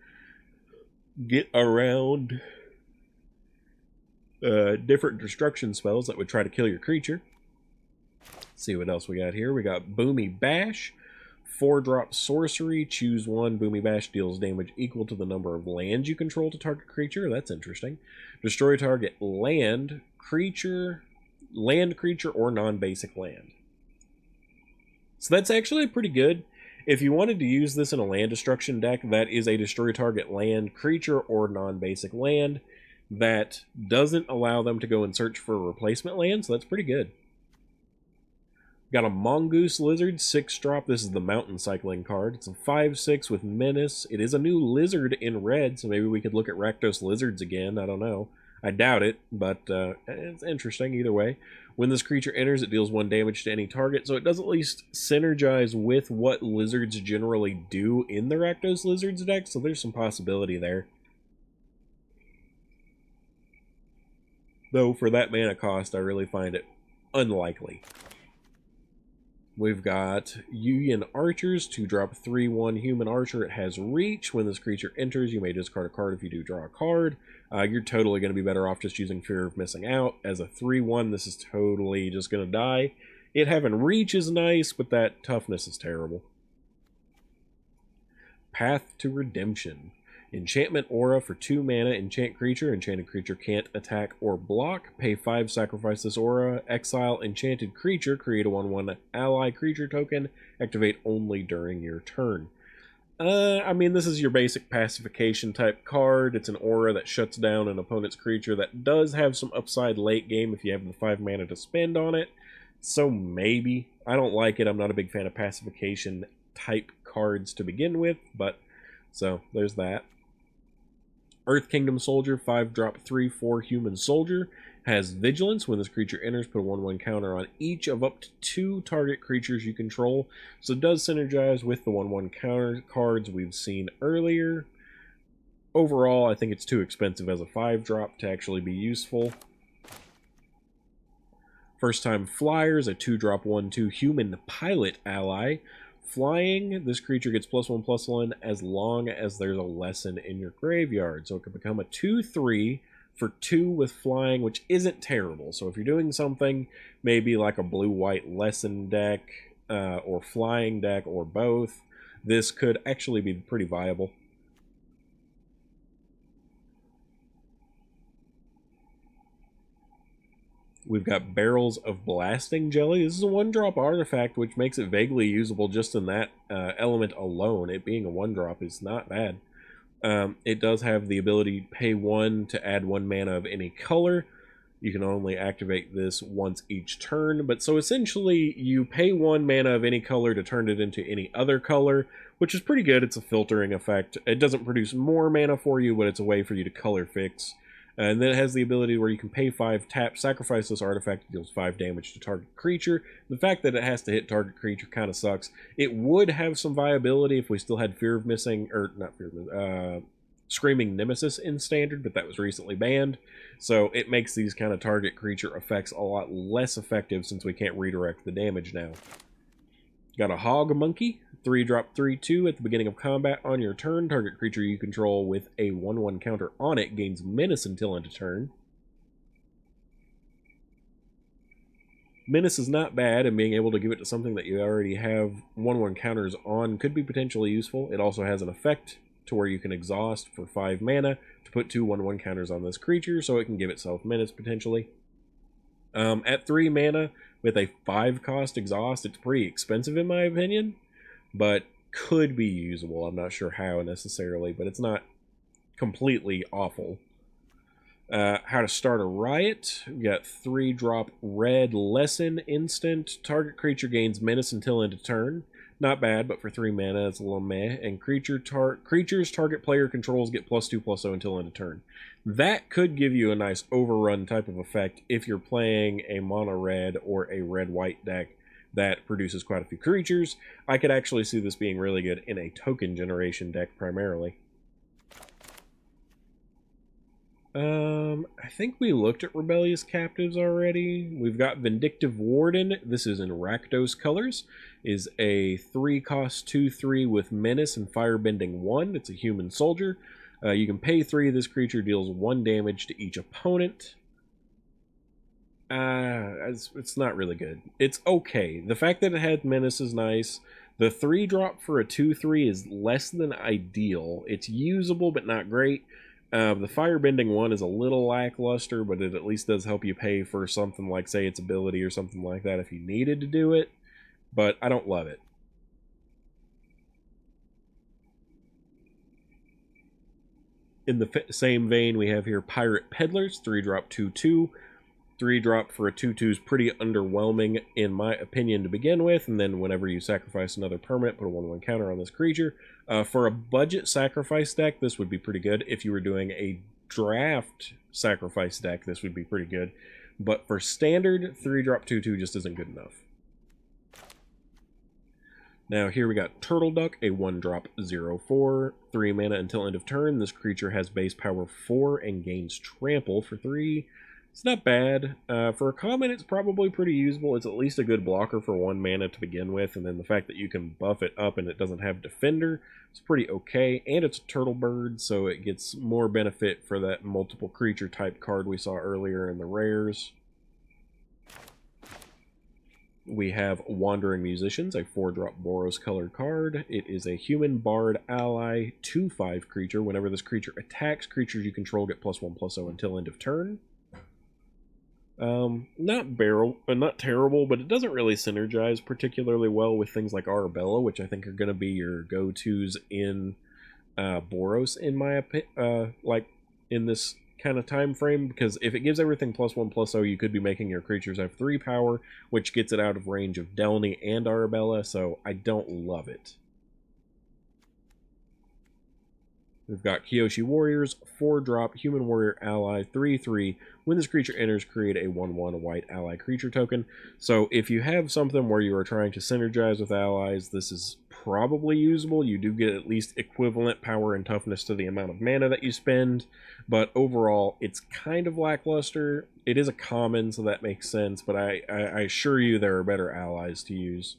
get around different destruction spells that would try to kill your creature. Let's see what else we got here. We got Boomy Bash. 4-drop sorcery. Choose one. Boomy Bash deals damage equal to the number of lands you control to target creature. That's interesting. Destroy target land creature, or non-basic land. So that's actually pretty good. If you wanted to use this in a land destruction deck, that is a destroy target land creature or non-basic land that doesn't allow them to go and search for a replacement land, so that's pretty good. Got a Mongoose Lizard, 6-drop. This is the Mountain Cycling card. It's a 5/6 with Menace. It is a new lizard in red, so maybe we could look at Rakdos Lizards again. I don't know. I doubt it, but it's interesting either way. When this creature enters, it deals 1 damage to any target, so it does at least synergize with what lizards generally do in the Rakdos Lizards deck, so there's some possibility there. Though, for that mana cost, I really find it unlikely. We've got Yuyan Archers, 2-drop 3/1 human archer. It has reach. When this creature enters, you may discard a card if you do draw a card. You're totally going to be better off just using Fear of Missing Out. As a 3/1, this is totally just going to die. It having reach is nice, but that toughness is terrible. Path to Redemption. Enchantment Aura for 2 mana, enchant creature. Enchanted creature can't attack or block. Pay 5, sacrifice this aura. Exile enchanted creature, create a 1/1 ally creature token. Activate only during your turn. I mean, this is your basic pacification type card. It's an aura that shuts down an opponent's creature that does have some upside late game if you have the 5 mana to spend on it. So maybe. I don't like it. I'm not a big fan of pacification type cards to begin with, but so there's that. Earth Kingdom Soldier, 5-drop 3/4 human soldier, has vigilance. When this creature enters, put a 1/1 counter on each of up to 2 target creatures you control. So it does synergize with the 1/1 counter cards we've seen earlier. Overall, I think it's too expensive as a 5-drop to actually be useful. First Time Flyers, a 2-drop 1/2 human pilot ally. Flying, this creature gets +1/+1 as long as there's a lesson in your graveyard. So it can become a 2/3 for 2 with flying, which isn't terrible. So if you're doing something, maybe like a blue-white lesson deck, or flying deck, or both, this could actually be pretty viable. We've got Barrels of Blasting Jelly. This is a 1-drop artifact, which makes it vaguely usable just in that element alone. It being a 1-drop is not bad. It does have the ability to pay 1 to add 1 mana of any color. You can only activate this once each turn, but so essentially you pay 1 mana of any color to turn it into any other color, which is pretty good. It's a filtering effect. It doesn't produce more mana for you, but it's a way for you to color fix. And then it has the ability where you can pay 5, tap, sacrifice this artifact, it deals 5 damage to target creature. The fact that it has to hit target creature kind of sucks. It would have some viability if we still had Fear of Missing, or not Fear of Screaming Nemesis in Standard, but that was recently banned. So it makes these kind of target creature effects a lot less effective since we can't redirect the damage now. Got a Hog Monkey, 3-drop 3/2 at the beginning of combat. On your turn, target creature you control with a 1/1 counter on it gains Menace until end of turn. Menace is not bad, and being able to give it to something that you already have 1/1 counters on could be potentially useful. It also has an effect to where you can exhaust for 5 mana to put 2 1/1 counters on this creature, so it can give itself Menace potentially. At 3 mana, with a 5-cost exhaust, it's pretty expensive in my opinion, but could be usable. I'm not sure how necessarily, but it's not completely awful. How to Start a Riot. We got 3-drop red lesson instant. Target creature gains Menace until end of turn. Not bad, but for 3 mana, it's a little meh. And creatures target player controls get +2/+0 until end of turn. That could give you a nice overrun type of effect if you're playing a mono red or a red-white deck that produces quite a few creatures. I could actually see this being really good in a token generation deck primarily. I think we looked at Rebellious Captives already. We've got Vindictive Warden. This is in Rakdos colors. Is a 3-cost 2/3 with Menace and Firebending 1. It's a human soldier. You can pay 3. This creature deals 1 damage to each opponent. It's not really good. It's okay. The fact that it had Menace is nice. The 3-drop for a 2/3 is less than ideal. It's usable, but not great. The Firebending one is a little lackluster, but it at least does help you pay for something like, say, its ability or something like that if you needed to do it. But I don't love it. In the same vein, we have here Pirate Peddlers, 3-drop 2/2. 3-drop for a 2/2 is pretty underwhelming, in my opinion, to begin with, and then whenever you sacrifice another permanent, put a 1/1 counter on this creature. For a budget sacrifice deck, this would be pretty good. If you were doing a draft sacrifice deck, this would be pretty good. But for standard, 3-drop 2/2 just isn't good enough. Now here we got Turtle Duck, a 1-drop 0/4, 3 mana until end of turn. This creature has base power 4 and gains trample for 3. It's not bad. For a common, it's probably pretty usable. It's at least a good blocker for 1 mana to begin with, and then the fact that you can buff it up and it doesn't have Defender is pretty okay. And it's a turtle bird, so it gets more benefit for that multiple creature type card we saw earlier in the rares. We have Wandering Musicians, a 4-drop Boros colored card. It is a human bard ally 2/5 creature. Whenever this creature attacks, creatures you control get +1/+0 until end of turn. Not terrible, but it doesn't really synergize particularly well with things like Arabella, which I think are going to be your go-tos in Boros, in my opinion, like in this kind of time frame, because if it gives everything +1/+0, you could be making your creatures have 3 power, which gets it out of range of Delny and Arabella, so I don't love it. We've got Kyoshi Warriors, 4-drop human warrior ally, 3/3. When this creature enters, create a 1/1 white ally creature token. So if you have something where you are trying to synergize with allies, this is probably usable. You do get at least equivalent power and toughness to the amount of mana that you spend, but overall, it's kind of lackluster. It is a common, so that makes sense, but I assure you there are better allies to use.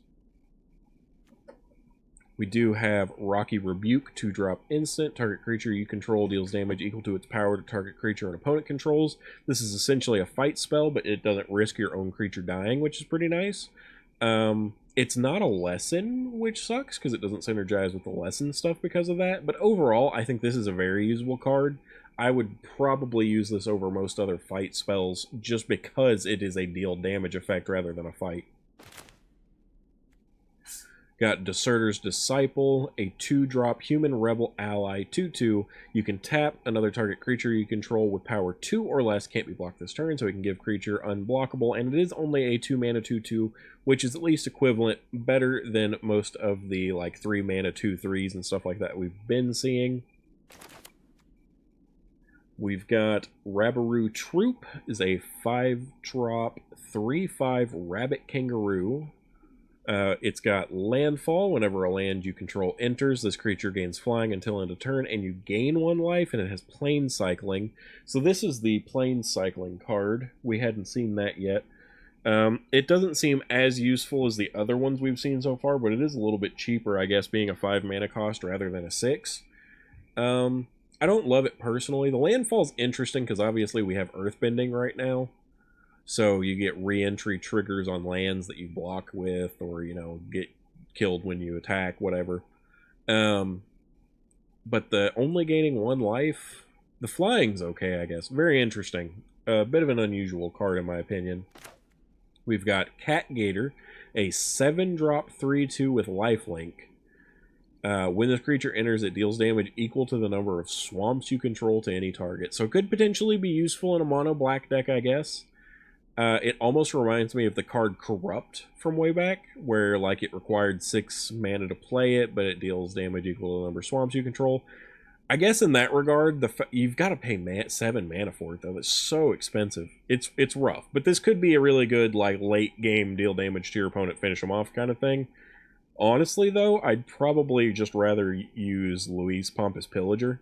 We do have Rocky Rebuke, 2-drop instant. Target creature you control deals damage equal to its power to target creature an opponent controls. This is essentially a fight spell, but it doesn't risk your own creature dying, which is pretty nice. It's not a lesson, which sucks, because it doesn't synergize with the lesson stuff because of that. But overall, I think this is a very usable card. I would probably use this over most other fight spells, just because it is a deal damage effect rather than a fight. Got Deserter's Disciple, a 2-drop human rebel ally, 2/2. You can tap another target creature you control with power 2 or less, can't be blocked this turn, so we can give creature unblockable, and it is only a 2-mana 2/2, which is at least equivalent, better than most of the like 3-mana 2/3s and stuff like that we've been seeing. We've got Rabaroo Troop, is a 5-drop 3/5 rabbit kangaroo. It's got landfall. Whenever a land you control enters, this creature gains flying until end of turn, and you gain 1 life, and it has plane cycling. So this is the plane cycling card. We hadn't seen that yet. It doesn't seem as useful as the other ones we've seen so far, but it is a little bit cheaper, I guess, being a 5 mana cost rather than a 6. I don't love it personally. The landfall's interesting because obviously we have earthbending right now. So you get re-entry triggers on lands that you block with, or, you know, get killed when you attack, whatever. But the only gaining 1 life, the flying's okay, I guess. Very interesting. A bit of an unusual card, in my opinion. We've got Cat Gator, a 7-drop 3/2 with lifelink. When this creature enters, it deals damage equal to the number of swamps you control to any target. So it could potentially be useful in a mono black deck, I guess. It almost reminds me of the card Corrupt from way back, where like it required 6 mana to play it, but it deals damage equal to the number of swamps you control. I guess in that regard, you've got to pay 7 mana for it, though. It's so expensive. It's rough, but this could be a really good like late game deal damage to your opponent, finish them off kind of thing. Honestly, though, I'd probably just rather use Luis Pompous Pillager.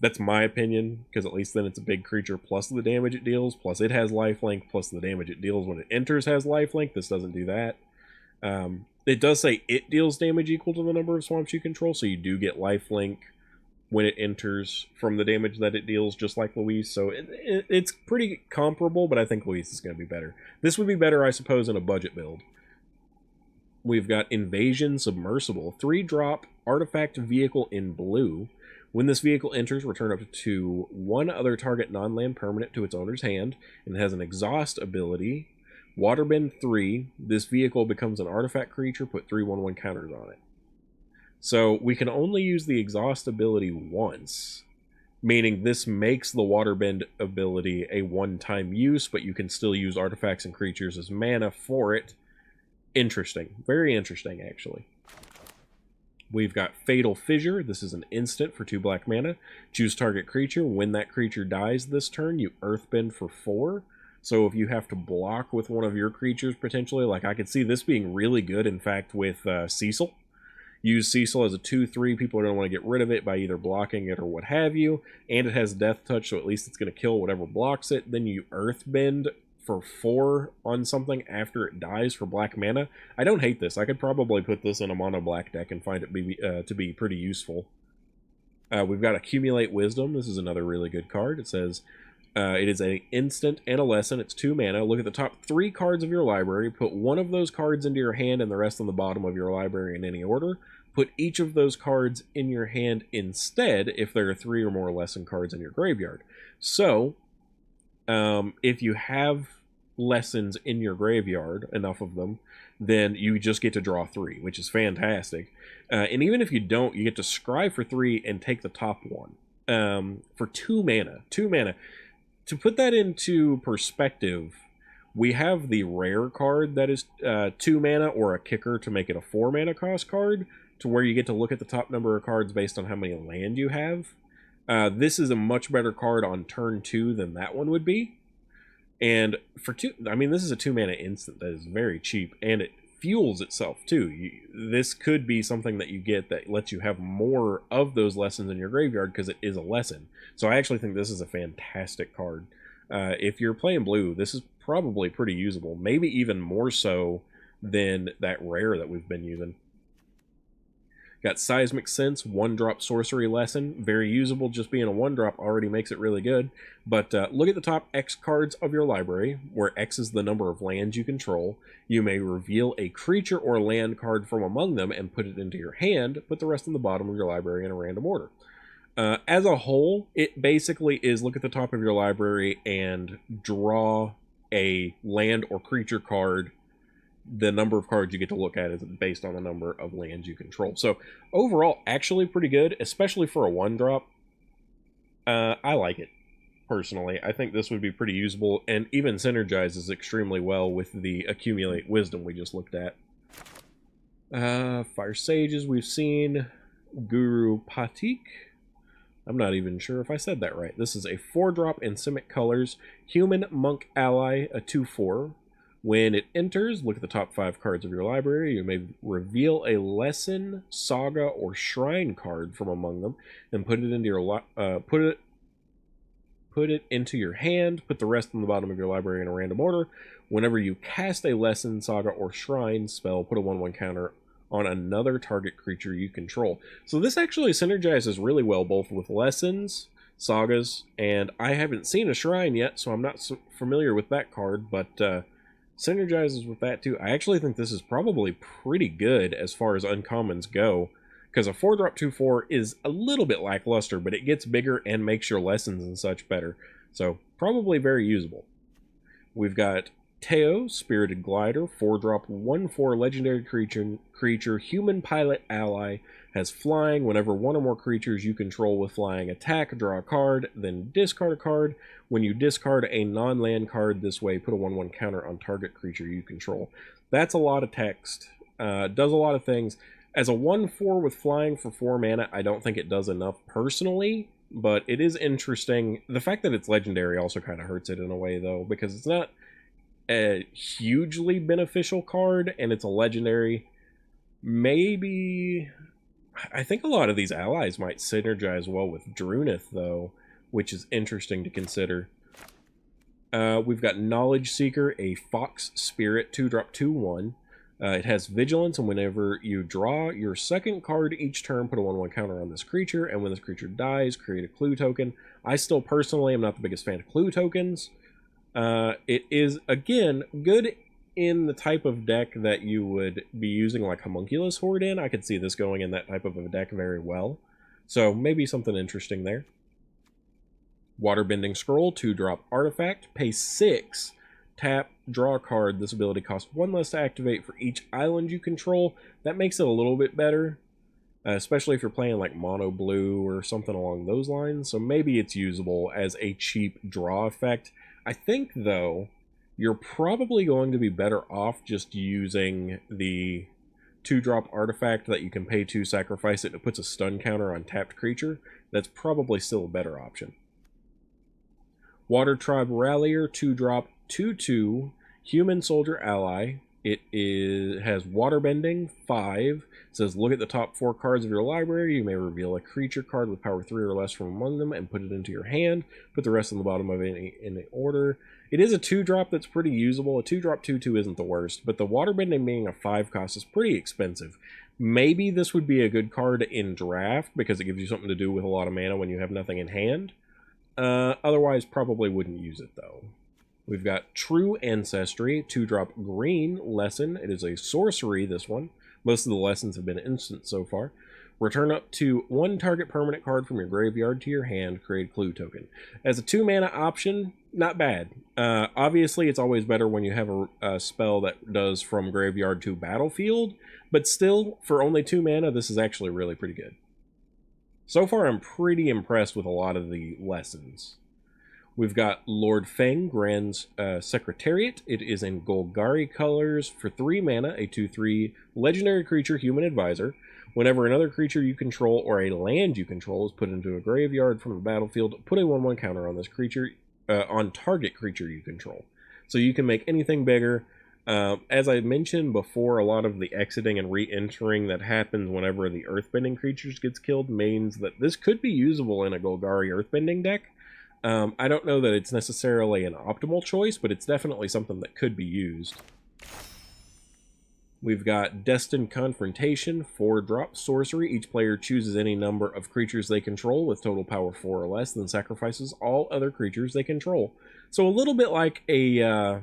That's my opinion, because at least then it's a big creature plus the damage it deals, plus it has lifelink, plus the damage it deals when it enters has lifelink. This doesn't do that. It does say it deals damage equal to the number of swamps you control, so you do get lifelink when it enters from the damage that it deals, just like Luis. So it's pretty comparable, but I think Luis is going to be better. This would be better, I suppose, in a budget build. We've got Invasion Submersible, 3-drop artifact vehicle in blue. When this vehicle enters, return up to one other target non-land permanent to its owner's hand, and it has an exhaust ability. Waterbend 3, this vehicle becomes an artifact creature, put 3/1/1 counters on it. So we can only use the exhaust ability once, meaning this makes the Waterbend ability a one-time use, but you can still use artifacts and creatures as mana for it. Interesting. Very interesting, actually. We've got Fatal Fissure. This is an instant for 2 black mana. Choose target creature. When that creature dies this turn, you Earthbend for 4. So if you have to block with one of your creatures, potentially, like I could see this being really good, in fact, with Cecil. Use Cecil as a 2/3. People are going to want to get rid of it by either blocking it or what have you. And it has Death Touch, so at least it's going to kill whatever blocks it. Then you Earthbend for 4 on something after it dies for black mana. I don't hate this. I could probably put this in a mono black deck and find it to be pretty useful. We've got Accumulate Wisdom. This is another really good card. It says it is an instant and a lesson. It's 2 mana. Look at the top 3 cards of your library. Put one of those cards into your hand and the rest on the bottom of your library in any order. Put each of those cards in your hand instead if there are 3 or more lesson cards in your graveyard. So, if you have lessons in your graveyard, enough of them, then you just get to draw 3, which is fantastic. And even if you don't, you get to scry for 3 and take the top one for 2 mana. 2 mana. To put that into perspective, we have the rare card that is 2 mana, or a kicker to make it a 4 mana cost card, to where you get to look at the top number of cards based on how many land you have. This is a much better card on turn 2 than that one would be. And for 2, I mean, this is a 2 mana instant that is very cheap, and it fuels itself too. This could be something that you get that lets you have more of those lessons in your graveyard because it is a lesson. So I actually think this is a fantastic card. If you're playing blue, this is probably pretty usable, maybe even more so than that rare that we've been using. Got Seismic Sense, 1-drop sorcery lesson. Very usable, just being a 1-drop already makes it really good. But look at the top X cards of your library, where X is the number of lands you control. You may reveal a creature or land card from among them and put it into your hand. Put the rest in the bottom of your library in a random order. As a whole, it basically is look at the top of your library and draw a land or creature card. The number of cards you get to look at is based on the number of lands you control. So overall, actually pretty good, especially for a 1-drop. I like it, personally. I think this would be pretty usable, and even synergizes extremely well with the Accumulate Wisdom we just looked at. Fire Sages we've seen. Guru Patik. I'm not even sure if I said that right. This is a 4-drop in Simic colors. Human Monk Ally, a 2/4. When it enters, look at the top 5 cards of your library. You may reveal a lesson, saga, or shrine card from among them, and put it into your put it into your hand. Put the rest on the bottom of your library in a random order. Whenever you cast a lesson, saga, or shrine spell, put a 1/1 counter on another target creature you control. So this actually synergizes really well both with lessons, sagas, and I haven't seen a shrine yet, so I'm not so familiar with that card, but synergizes with that too. I actually think this is probably pretty good as far as uncommons go, because a 4-drop 2/4 is a little bit lackluster, but it gets bigger and makes your lessons and such better. So probably very usable. We've got Teo, Spirited Glider, 4-drop 1/4 legendary creature, human pilot ally, has flying. Whenever one or more creatures you control with flying attack, draw a card, then discard a card. When you discard a non-land card this way, put a 1/1 counter on target creature you control. That's a lot of text. Does a lot of things. As a 1/4 with flying for 4 mana, I don't think it does enough personally, but it is interesting. The fact that it's legendary also kind of hurts it in a way, though, because it's not a hugely beneficial card, and it's a legendary. Maybe I think a lot of these allies might synergize well with Drunith, though, which is interesting to consider. We've got Knowledge Seeker, a Fox Spirit, 2-drop 2/1. It has vigilance, and whenever you draw your second card each turn, put a 1/1 counter on this creature, and when this creature dies, create a clue token. I still personally am not the biggest fan of clue tokens. It is, again, good in the type of deck that you would be using like Homunculus Horde in. I could see this going in that type of a deck very well. So maybe something interesting there. Waterbending Scroll, 2-drop artifact, pay 6. Tap, draw a card. This ability costs 1 less to activate for each island you control. That makes it a little bit better, especially if you're playing like mono blue or something along those lines. So maybe it's usable as a cheap draw effect. I think, though, you're probably going to be better off just using the 2-drop artifact that you can pay 2, sacrifice it, and it puts a stun counter on tapped creature. That's probably still a better option. Water Tribe Rallier, 2-drop, 2/2, human soldier ally. It has waterbending, 5. It says, look at the top 4 cards of your library. You may reveal a creature card with power 3 or less from among them and put it into your hand. Put the rest on the bottom of any order. It is a 2-drop that's pretty usable. A 2-drop 2/2 isn't the worst, but the waterbending being a 5 cost is pretty expensive. Maybe this would be a good card in draft because it gives you something to do with a lot of mana when you have nothing in hand. Otherwise, probably wouldn't use it, though. We've got True Ancestry, 2-drop green lesson. It is a sorcery, this one. Most of the lessons have been instant so far. Return up to 1 target permanent card from your graveyard to your hand, create a clue token. As a 2-mana option, not bad. Obviously, it's always better when you have a spell that does from graveyard to battlefield, but still, for only 2 mana, this is actually really pretty good. So far, I'm pretty impressed with a lot of the lessons. We've got Lord Feng, Grand Secretariat. It is in Golgari colors for 3 mana, a 2/3 legendary creature, human advisor. Whenever another creature you control or a land you control is put into a graveyard from the battlefield, put a 1/1 counter on this creature, on target creature you control. So you can make anything bigger. As I mentioned before, a lot of the exiting and re-entering that happens whenever the earthbending creatures gets killed means that this could be usable in a Golgari earthbending deck. I don't know that it's necessarily an optimal choice, but it's definitely something that could be used. We've got Destined Confrontation, 4-drop sorcery. Each player chooses any number of creatures they control with total power 4 or less, then sacrifices all other creatures they control. So a little bit like a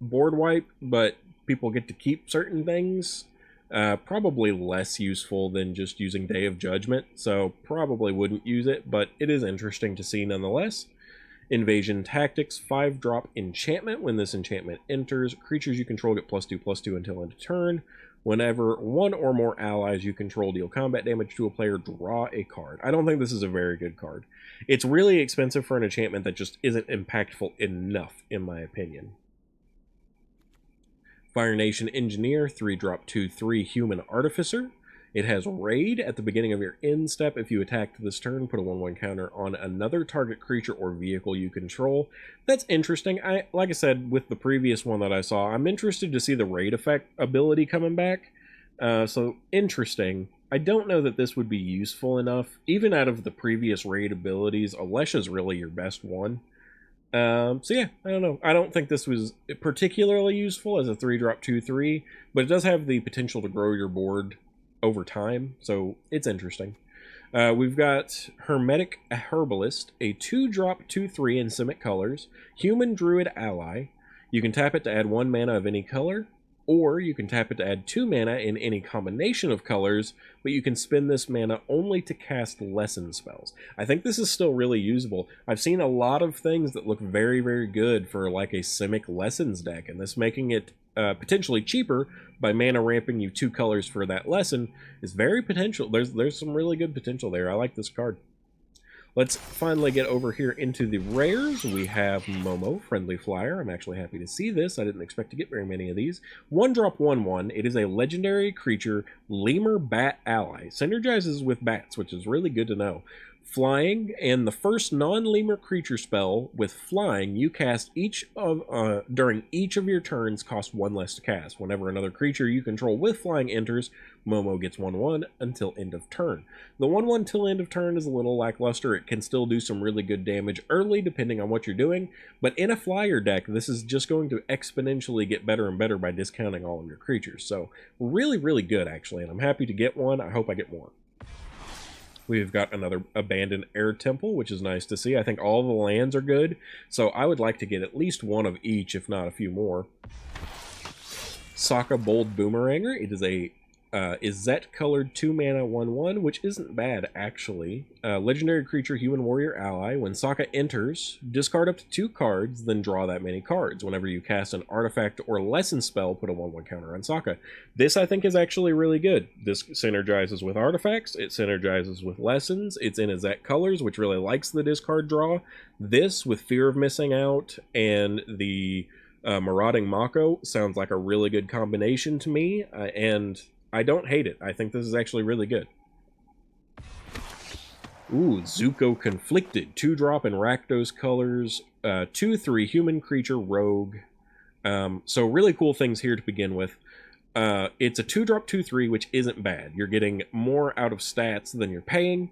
board wipe, but people get to keep certain things. Probably less useful than just using Day of Judgment, so probably wouldn't use it, but it is interesting to see nonetheless. Invasion Tactics, 5-drop enchantment. When this enchantment enters, creatures you control get +2/+2 until end of turn. Whenever 1 or more allies you control deal combat damage to a player, draw a card. I don't think this is a very good card. It's really expensive for an enchantment that just isn't impactful enough, in my opinion. Fire Nation Engineer, 3-drop 2/3 human artificer. It has raid. At the beginning of your end step, if you attack this turn, put a 1/1 counter on another target creature or vehicle you control. That's interesting. Like I said with the previous one that I saw, I'm interested to see the raid effect ability coming back. So interesting. I don't know that this would be useful enough. Even out of the previous raid abilities, Alesha's really your best one. So yeah, I don't know. I don't think this was particularly useful as a 3-drop 2/3, but it does have the potential to grow your board over time, so it's interesting. We've got Hermetic Herbalist, a 2-drop 2/3 in Simic colors, human druid ally. You can tap it to add 1 mana of any color, or you can tap it to add 2 mana in any combination of colors, but you can spend this mana only to cast lesson spells. I think this is still really usable. I've seen a lot of things that look very, very good for like a Simic lessons deck, and this making it potentially cheaper by mana ramping you 2 colors for that lesson is very potential. There's some really good potential there. I like this card. Let's finally get over here into the rares. We have Momo, Friendly Flyer. I'm actually happy to see this. I didn't expect to get very many of these. 1-drop 1/1. It is a legendary creature, Lemur Bat Ally. Synergizes with bats, which is really good to know. Flying, and the first non-lemur creature spell with flying you cast during each of your turns costs 1 less to cast. Whenever another creature you control with flying enters, Momo gets 1/1 until end of turn. The 1/1 till end of turn is a little lackluster. It can still do some really good damage early depending on what you're doing, but in a flyer deck, this is just going to exponentially get better and better by discounting all of your creatures. So really, really good actually, and I'm happy to get one. I hope I get more. We've got another abandoned air temple, which is nice to see. I think all the lands are good, so I would like to get at least one of each, if not a few more. Sokka Bold Boomeranger. It is a Izzet-colored 2-mana 1/1, which isn't bad, actually. Legendary creature, human warrior ally. When Sokka enters, discard up to 2 cards, then draw that many cards. Whenever you cast an artifact or lesson spell, put a 1/1 counter on Sokka. This, I think, is actually really good. This synergizes with artifacts, it synergizes with lessons, it's in Izzet colors, which really likes the discard draw. This, with Fear of Missing Out and the Marauding Mako, sounds like a really good combination to me, and I don't hate it. I think this is actually really good. Ooh, Zuko Conflicted. 2-drop in Rakdos colors. 2/3 human creature rogue. So really cool things here to begin with. It's a 2-drop 2/3, which isn't bad. You're getting more out of stats than you're paying.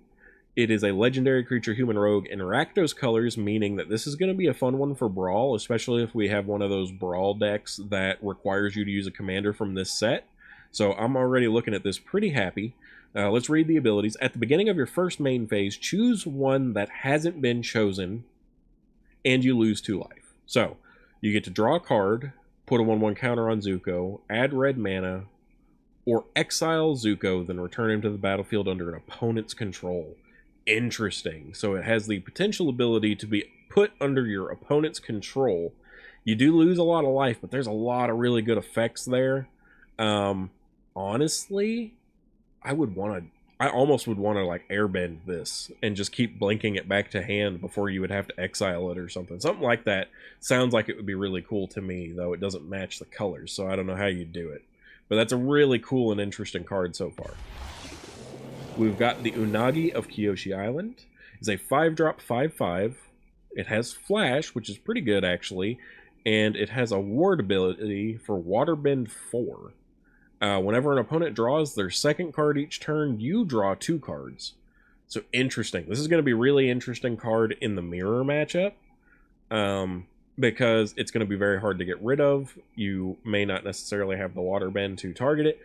It is a legendary creature human rogue in Rakdos colors, meaning that this is going to be a fun one for Brawl, especially if we have one of those Brawl decks that requires you to use a commander from this set. So I'm already looking at this pretty happy. Let's read the abilities. At the beginning of your first main phase, choose one that hasn't been chosen, and you lose 2 life. So you get to draw a card, put a 1/1 counter on Zuko, add red mana, or exile Zuko, then return him to the battlefield under an opponent's control. Interesting. So it has the potential ability to be put under your opponent's control. You do lose a lot of life, but there's a lot of really good effects there. Honestly, I almost would want to like airbend this and just keep blinking it back to hand before you would have to exile it or something. Something like that sounds like it would be really cool to me, though it doesn't match the colors, so I don't know how you'd do it. But that's a really cool and interesting card so far. We've got the Unagi of Kyoshi Island. It's a 5-drop 5/5. It has Flash, which is pretty good actually, and it has a ward ability for Waterbend 4. Whenever an opponent draws their second card each turn, you draw 2 cards. So interesting. This is going to be a really interesting card in the mirror matchup, because it's going to be very hard to get rid of. You may not necessarily have the Waterbend to target it,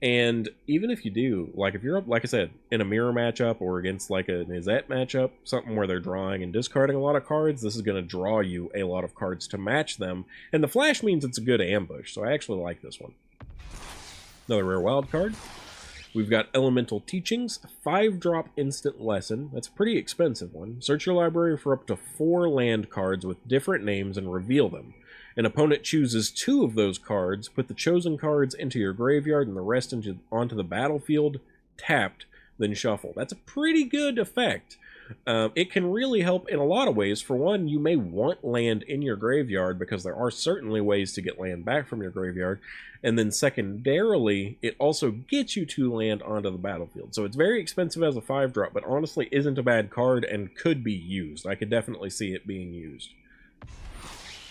and even if you do, like if you're up, like I said, in a mirror matchup or against like an Izzet matchup, something where they're drawing and discarding a lot of cards, this is going to draw you a lot of cards to match them, and the Flash means it's a good ambush, so I actually like this one. Another rare wild card. We've got Elemental Teachings, 5-drop instant lesson. That's a pretty expensive one. Search your library for up to 4 land cards with different names and reveal them. An opponent chooses 2 of those cards, put the chosen cards into your graveyard and the rest onto the battlefield, tapped, then shuffle. That's a pretty good effect. It can really help in a lot of ways. For one, you may want land in your graveyard because there are certainly ways to get land back from your graveyard. And then secondarily, it also gets you 2 land onto the battlefield. So it's very expensive as a 5-drop, but honestly isn't a bad card and could be used. I could definitely see it being used.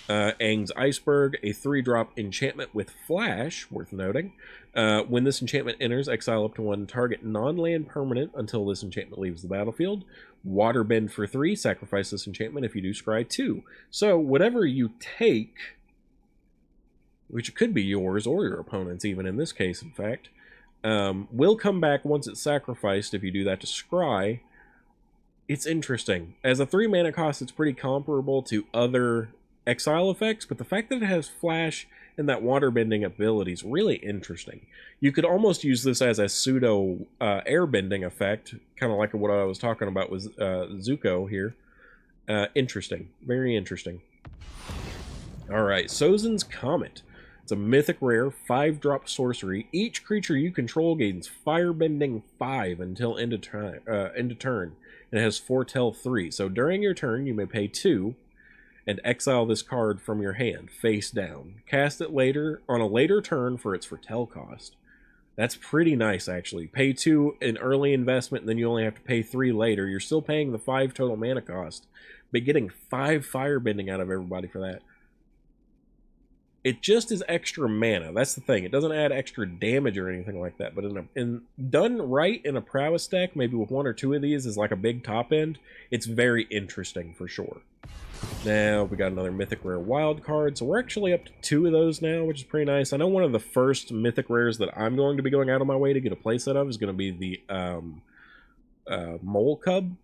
Aang's Iceberg, a 3-drop enchantment with Flash, worth noting. When this enchantment enters, exile up to 1 target non-land permanent until this enchantment leaves the battlefield. Waterbend for 3, sacrifice this enchantment if you do scry 2. So whatever you take, which could be yours or your opponent's even in this case, in fact, will come back once it's sacrificed if you do that to scry. It's interesting. As a 3 mana cost, it's pretty comparable to other exile effects, but the fact that it has Flash and that waterbending ability is really interesting. You could almost use this as a pseudo airbending effect, kind of like what I was talking about with Zuko here. Interesting. Very interesting. Alright, Sozin's Comet. It's a mythic rare, 5-drop sorcery. Each creature you control gains Firebending 5 until end of turn. And it has Foretell 3. So during your turn, you may pay 2 and exile this card from your hand, face down. Cast it later on a later turn for its Foretell cost. That's pretty nice, actually. Pay 2 in early investment, and then you only have to pay 3 later. You're still paying the 5 total mana cost, but getting 5 firebending out of everybody for that. It just is extra mana. That's the thing. It doesn't add extra damage or anything like that. But done right in a prowess deck, maybe with 1 or 2 of these is like a big top end, it's very interesting for sure. Now we got another mythic rare wild card, so we're actually up to 2 of those now, which is pretty nice. I know one of the first mythic rares that I'm going to be going out of my way to get a playset of is going to be the mole cub.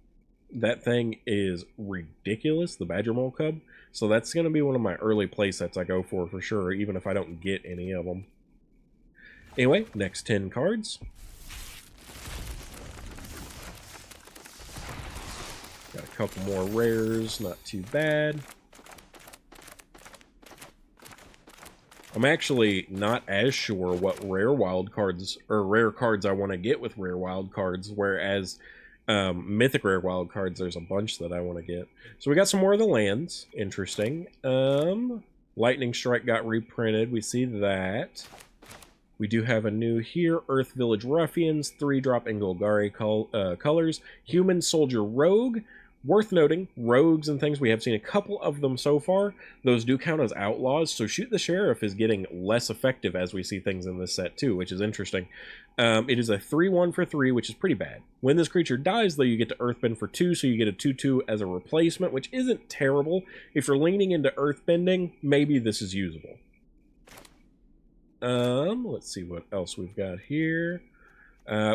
That thing is ridiculous, the badger mole cub. So that's going to be one of my early playsets I go for sure, even if I don't get any of them. Anyway, next 10 cards. Got a couple more rares, not too bad. I'm actually not as sure what rare wild cards, or rare cards I want to get with rare wild cards, whereas mythic rare wild cards, there's a bunch that I want to get. So we got some more of the lands. Interesting. Lightning Strike got reprinted. We see that. We do have a new here. Earth Village Ruffians, 3-drop in Golgari colors. Human Soldier Rogue. Worth noting, rogues and things, we have seen a couple of them so far. Those do count as outlaws, so Shoot the Sheriff is getting less effective as we see things in this set too, which is interesting. It is a 3-1 for 3, which is pretty bad. When this creature dies, though, you get to Earthbend for 2, so you get a 2-2 as a replacement, which isn't terrible. If you're leaning into Earthbending, maybe this is usable. Let's see what else we've got here.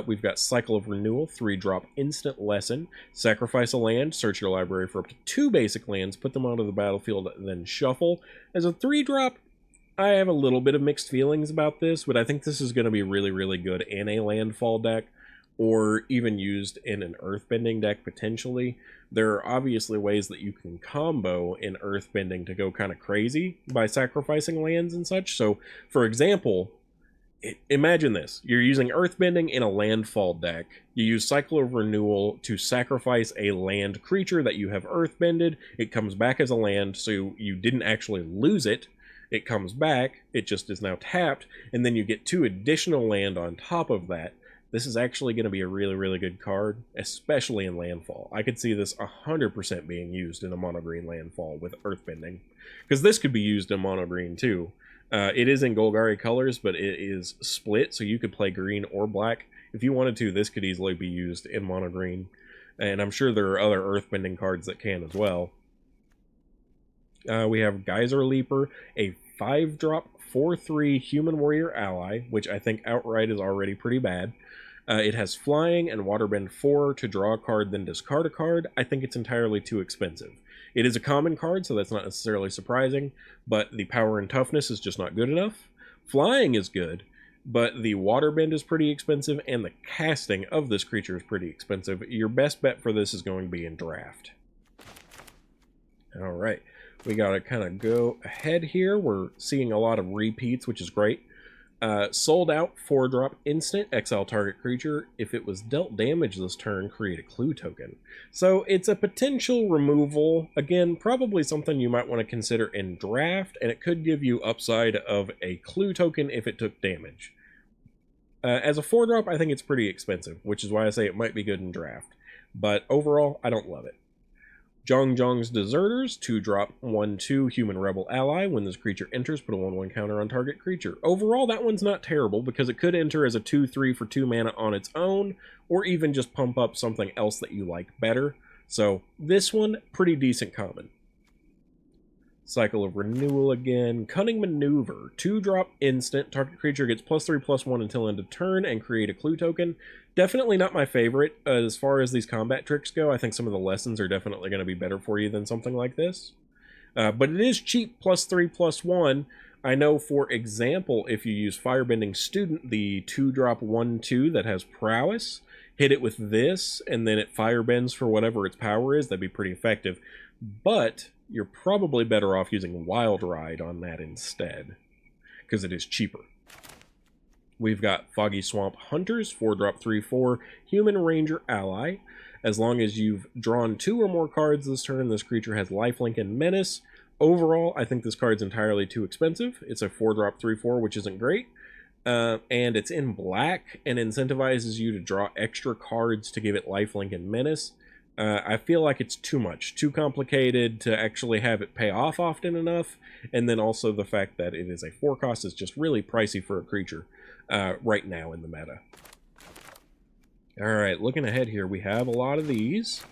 We've got Cycle of Renewal, 3-drop instant lesson. Sacrifice a land, search your library for up to 2 basic lands, put them onto the battlefield, then shuffle. As a 3-drop, I have a little bit of mixed feelings about this, but I think this is going to be really, really good in a landfall deck, or even used in an earthbending deck, potentially. There are obviously ways that you can combo in earthbending to go kind of crazy by sacrificing lands and such. So, for example, imagine this. You're using earthbending in a landfall deck. You use Cycle of Renewal to sacrifice a land creature that you have earthbended. It comes back as a land, so you didn't actually lose it. It comes back, it just is now tapped, and then you get 2 additional land on top of that. This is actually going to be a really, really good card, especially in landfall. I could see this 100% being used in a mono-green landfall with earthbending, because this could be used in mono-green too. It is in Golgari colors, but it is split, so you could play green or black. If you wanted to, this could easily be used in mono-green, and I'm sure there are other earthbending cards that can as well. We have Geyser Leaper, a 5-drop 4/3 human warrior ally, which I think outright is already pretty bad. It has flying and waterbend 4 to draw a card, then discard a card. I think it's entirely too expensive. It is a common card, so that's not necessarily surprising, but the power and toughness is just not good enough. Flying is good, but the waterbend is pretty expensive, and the casting of this creature is pretty expensive. Your best bet for this is going to be in draft. Alright. We gotta kind of go ahead here. We're seeing a lot of repeats, which is great. Sold out 4-drop instant, exile target creature. If it was dealt damage this turn, create a clue token. So it's a potential removal. Again, probably something you might want to consider in draft, and it could give you upside of a clue token if it took damage. As a 4-drop, I think it's pretty expensive, which is why I say it might be good in draft. But overall, I don't love it. Zhong's Deserters, 2-drop 1/2 human rebel ally. When this creature enters, put a 1/1 counter on target creature. Overall, that one's not terrible because it could enter as a 2/3 for 2 mana on its own, or even just pump up something else that you like better. So this one, pretty decent common. Cycle of Renewal again. Cunning Maneuver, 2-drop instant. Target creature gets +3/+1 until end of turn and create a clue token. Definitely not my favorite as far as these combat tricks go. I think some of the lessons are definitely going to be better for you than something like this. But it is cheap, +3/+1. I know, for example, if you use Firebending Student, the 2-drop 1/2 that has prowess, hit it with this, and then it firebends for whatever its power is, that'd be pretty effective. But you're probably better off using Wild Ride on that instead, because it is cheaper. We've got Foggy Swamp Hunters, 4-drop 3/4 human ranger ally. As long as you've drawn 2 or more cards this turn, this creature has lifelink and menace. Overall, I think this card's entirely too expensive. It's a 4-drop 3/4, which isn't great. and it's in black and incentivizes you to draw extra cards to give it lifelink and menace. I feel like it's too much, too complicated to actually have it pay off often enough, and then also the fact that it is a 4 cost is just really pricey for a creature right now in the meta. Alright, looking ahead here, we have a lot of these.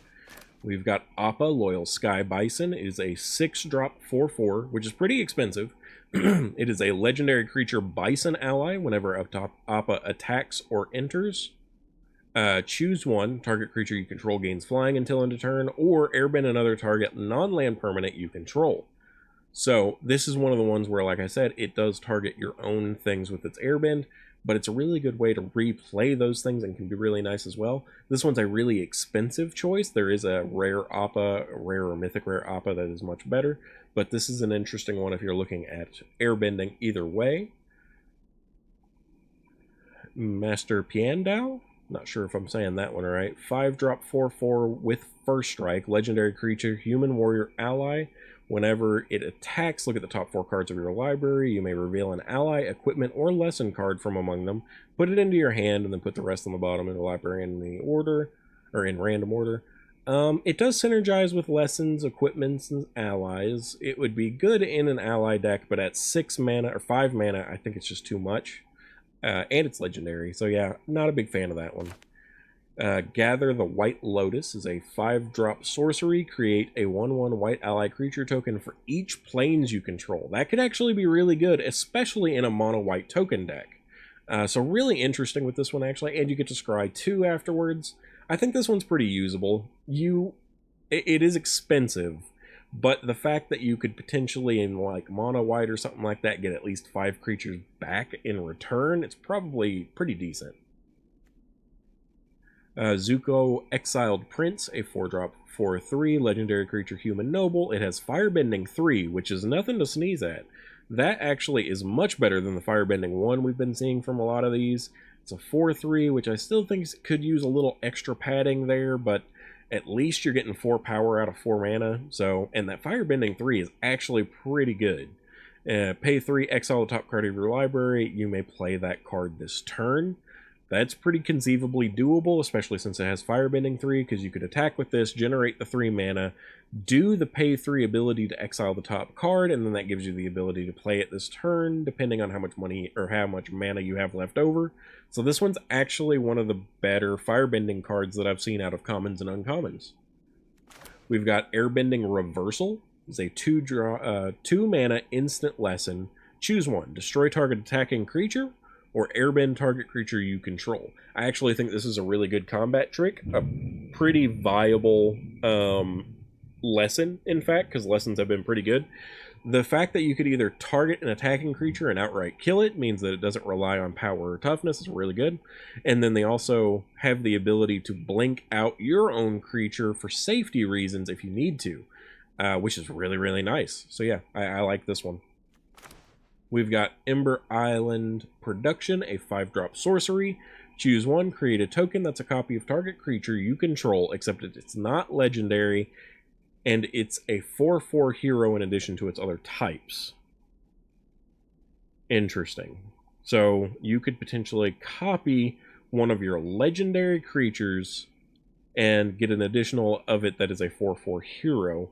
We've got Appa, Loyal Sky Bison. It is a 6-drop 4/4, which is pretty expensive. It is a legendary creature Bison ally whenever Appa attacks or enters. Choose one. Target creature you control gains flying until end of turn, or airbend another target non-land permanent you control. So this is one of the ones where, like I said, it does target your own things with its airbend, but it's a really good way to replay those things and can be really nice as well. This one's a really expensive choice. There is a rare Appa, a rare or mythic rare Appa that is much better, but this is an interesting one if you're looking at airbending either way. Master Piandao? Not sure if I'm saying that one right. 5-drop 4/4 with first strike, legendary creature, human warrior ally. Whenever it attacks, look at the top 4 cards of your library. You may reveal an ally, equipment, or lesson card from among them, put it into your hand, and then put the rest on the bottom of the library in the order, or in random order. It does synergize with lessons, equipments, and allies. It would be good in an ally deck, but at 6 mana or 5 mana, I think it's just too much. And it's legendary, so yeah, not a big fan of that one. Gather the White Lotus is a 5-drop sorcery. Create a 1/1 white ally creature token for each planes you control. That could actually be really good, especially in a mono-white token deck. So really interesting with this one, actually, and you get to scry 2 afterwards. I think this one's pretty usable. It is expensive, but the fact that you could potentially, in like mono-white or something like that, get at least 5 creatures back in return, it's probably pretty decent. Zuko Exiled Prince, a 4-drop 4/3 legendary creature human noble. It has Firebending 3, which is nothing to sneeze at. That actually is much better than the Firebending 1 we've been seeing from a lot of these. It's a 4/3, which I still think could use a little extra padding there, but at least you're getting 4 power out of 4 mana. So, and that Firebending 3 is actually pretty good. Pay 3, exile the top card of your library. You may play that card this turn. That's pretty conceivably doable, especially since it has Firebending 3, because you could attack with this, generate the 3 mana, do the pay 3 ability to exile the top card, and then that gives you the ability to play it this turn, depending on how much money or how much mana you have left over. So this one's actually one of the better Firebending cards that I've seen out of commons and uncommons. We've got Airbending Reversal. It's a 2 mana instant lesson. Choose one. Destroy target attacking creature, or airbend target creature you control. I actually think this is a really good combat trick, a pretty viable lesson, in fact, because lessons have been pretty good. The fact that you could either target an attacking creature and outright kill it means that it doesn't rely on power or toughness is really good. And then they also have the ability to blink out your own creature for safety reasons if you need to, which is really, really nice. So yeah, I like this one. We've got Ember Island Production, a 5-drop sorcery. Choose one, create a token that's a copy of target creature you control, except it's not legendary, and it's a 4/4 hero in addition to its other types. Interesting. So you could potentially copy one of your legendary creatures and get an additional of it that is a 4/4 hero.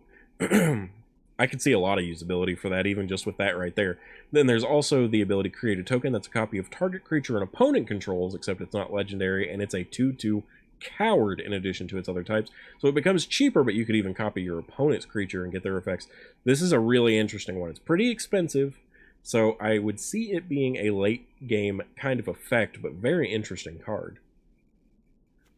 I could see a lot of usability for that, even just with that right there. Then there's also the ability to create a token that's a copy of target creature an opponent controls, except it's not legendary, and it's a 2/2 coward in addition to its other types. So it becomes cheaper, but you could even copy your opponent's creature and get their effects. This is a really interesting one. It's pretty expensive, so I would see it being a late game kind of effect, but very interesting card.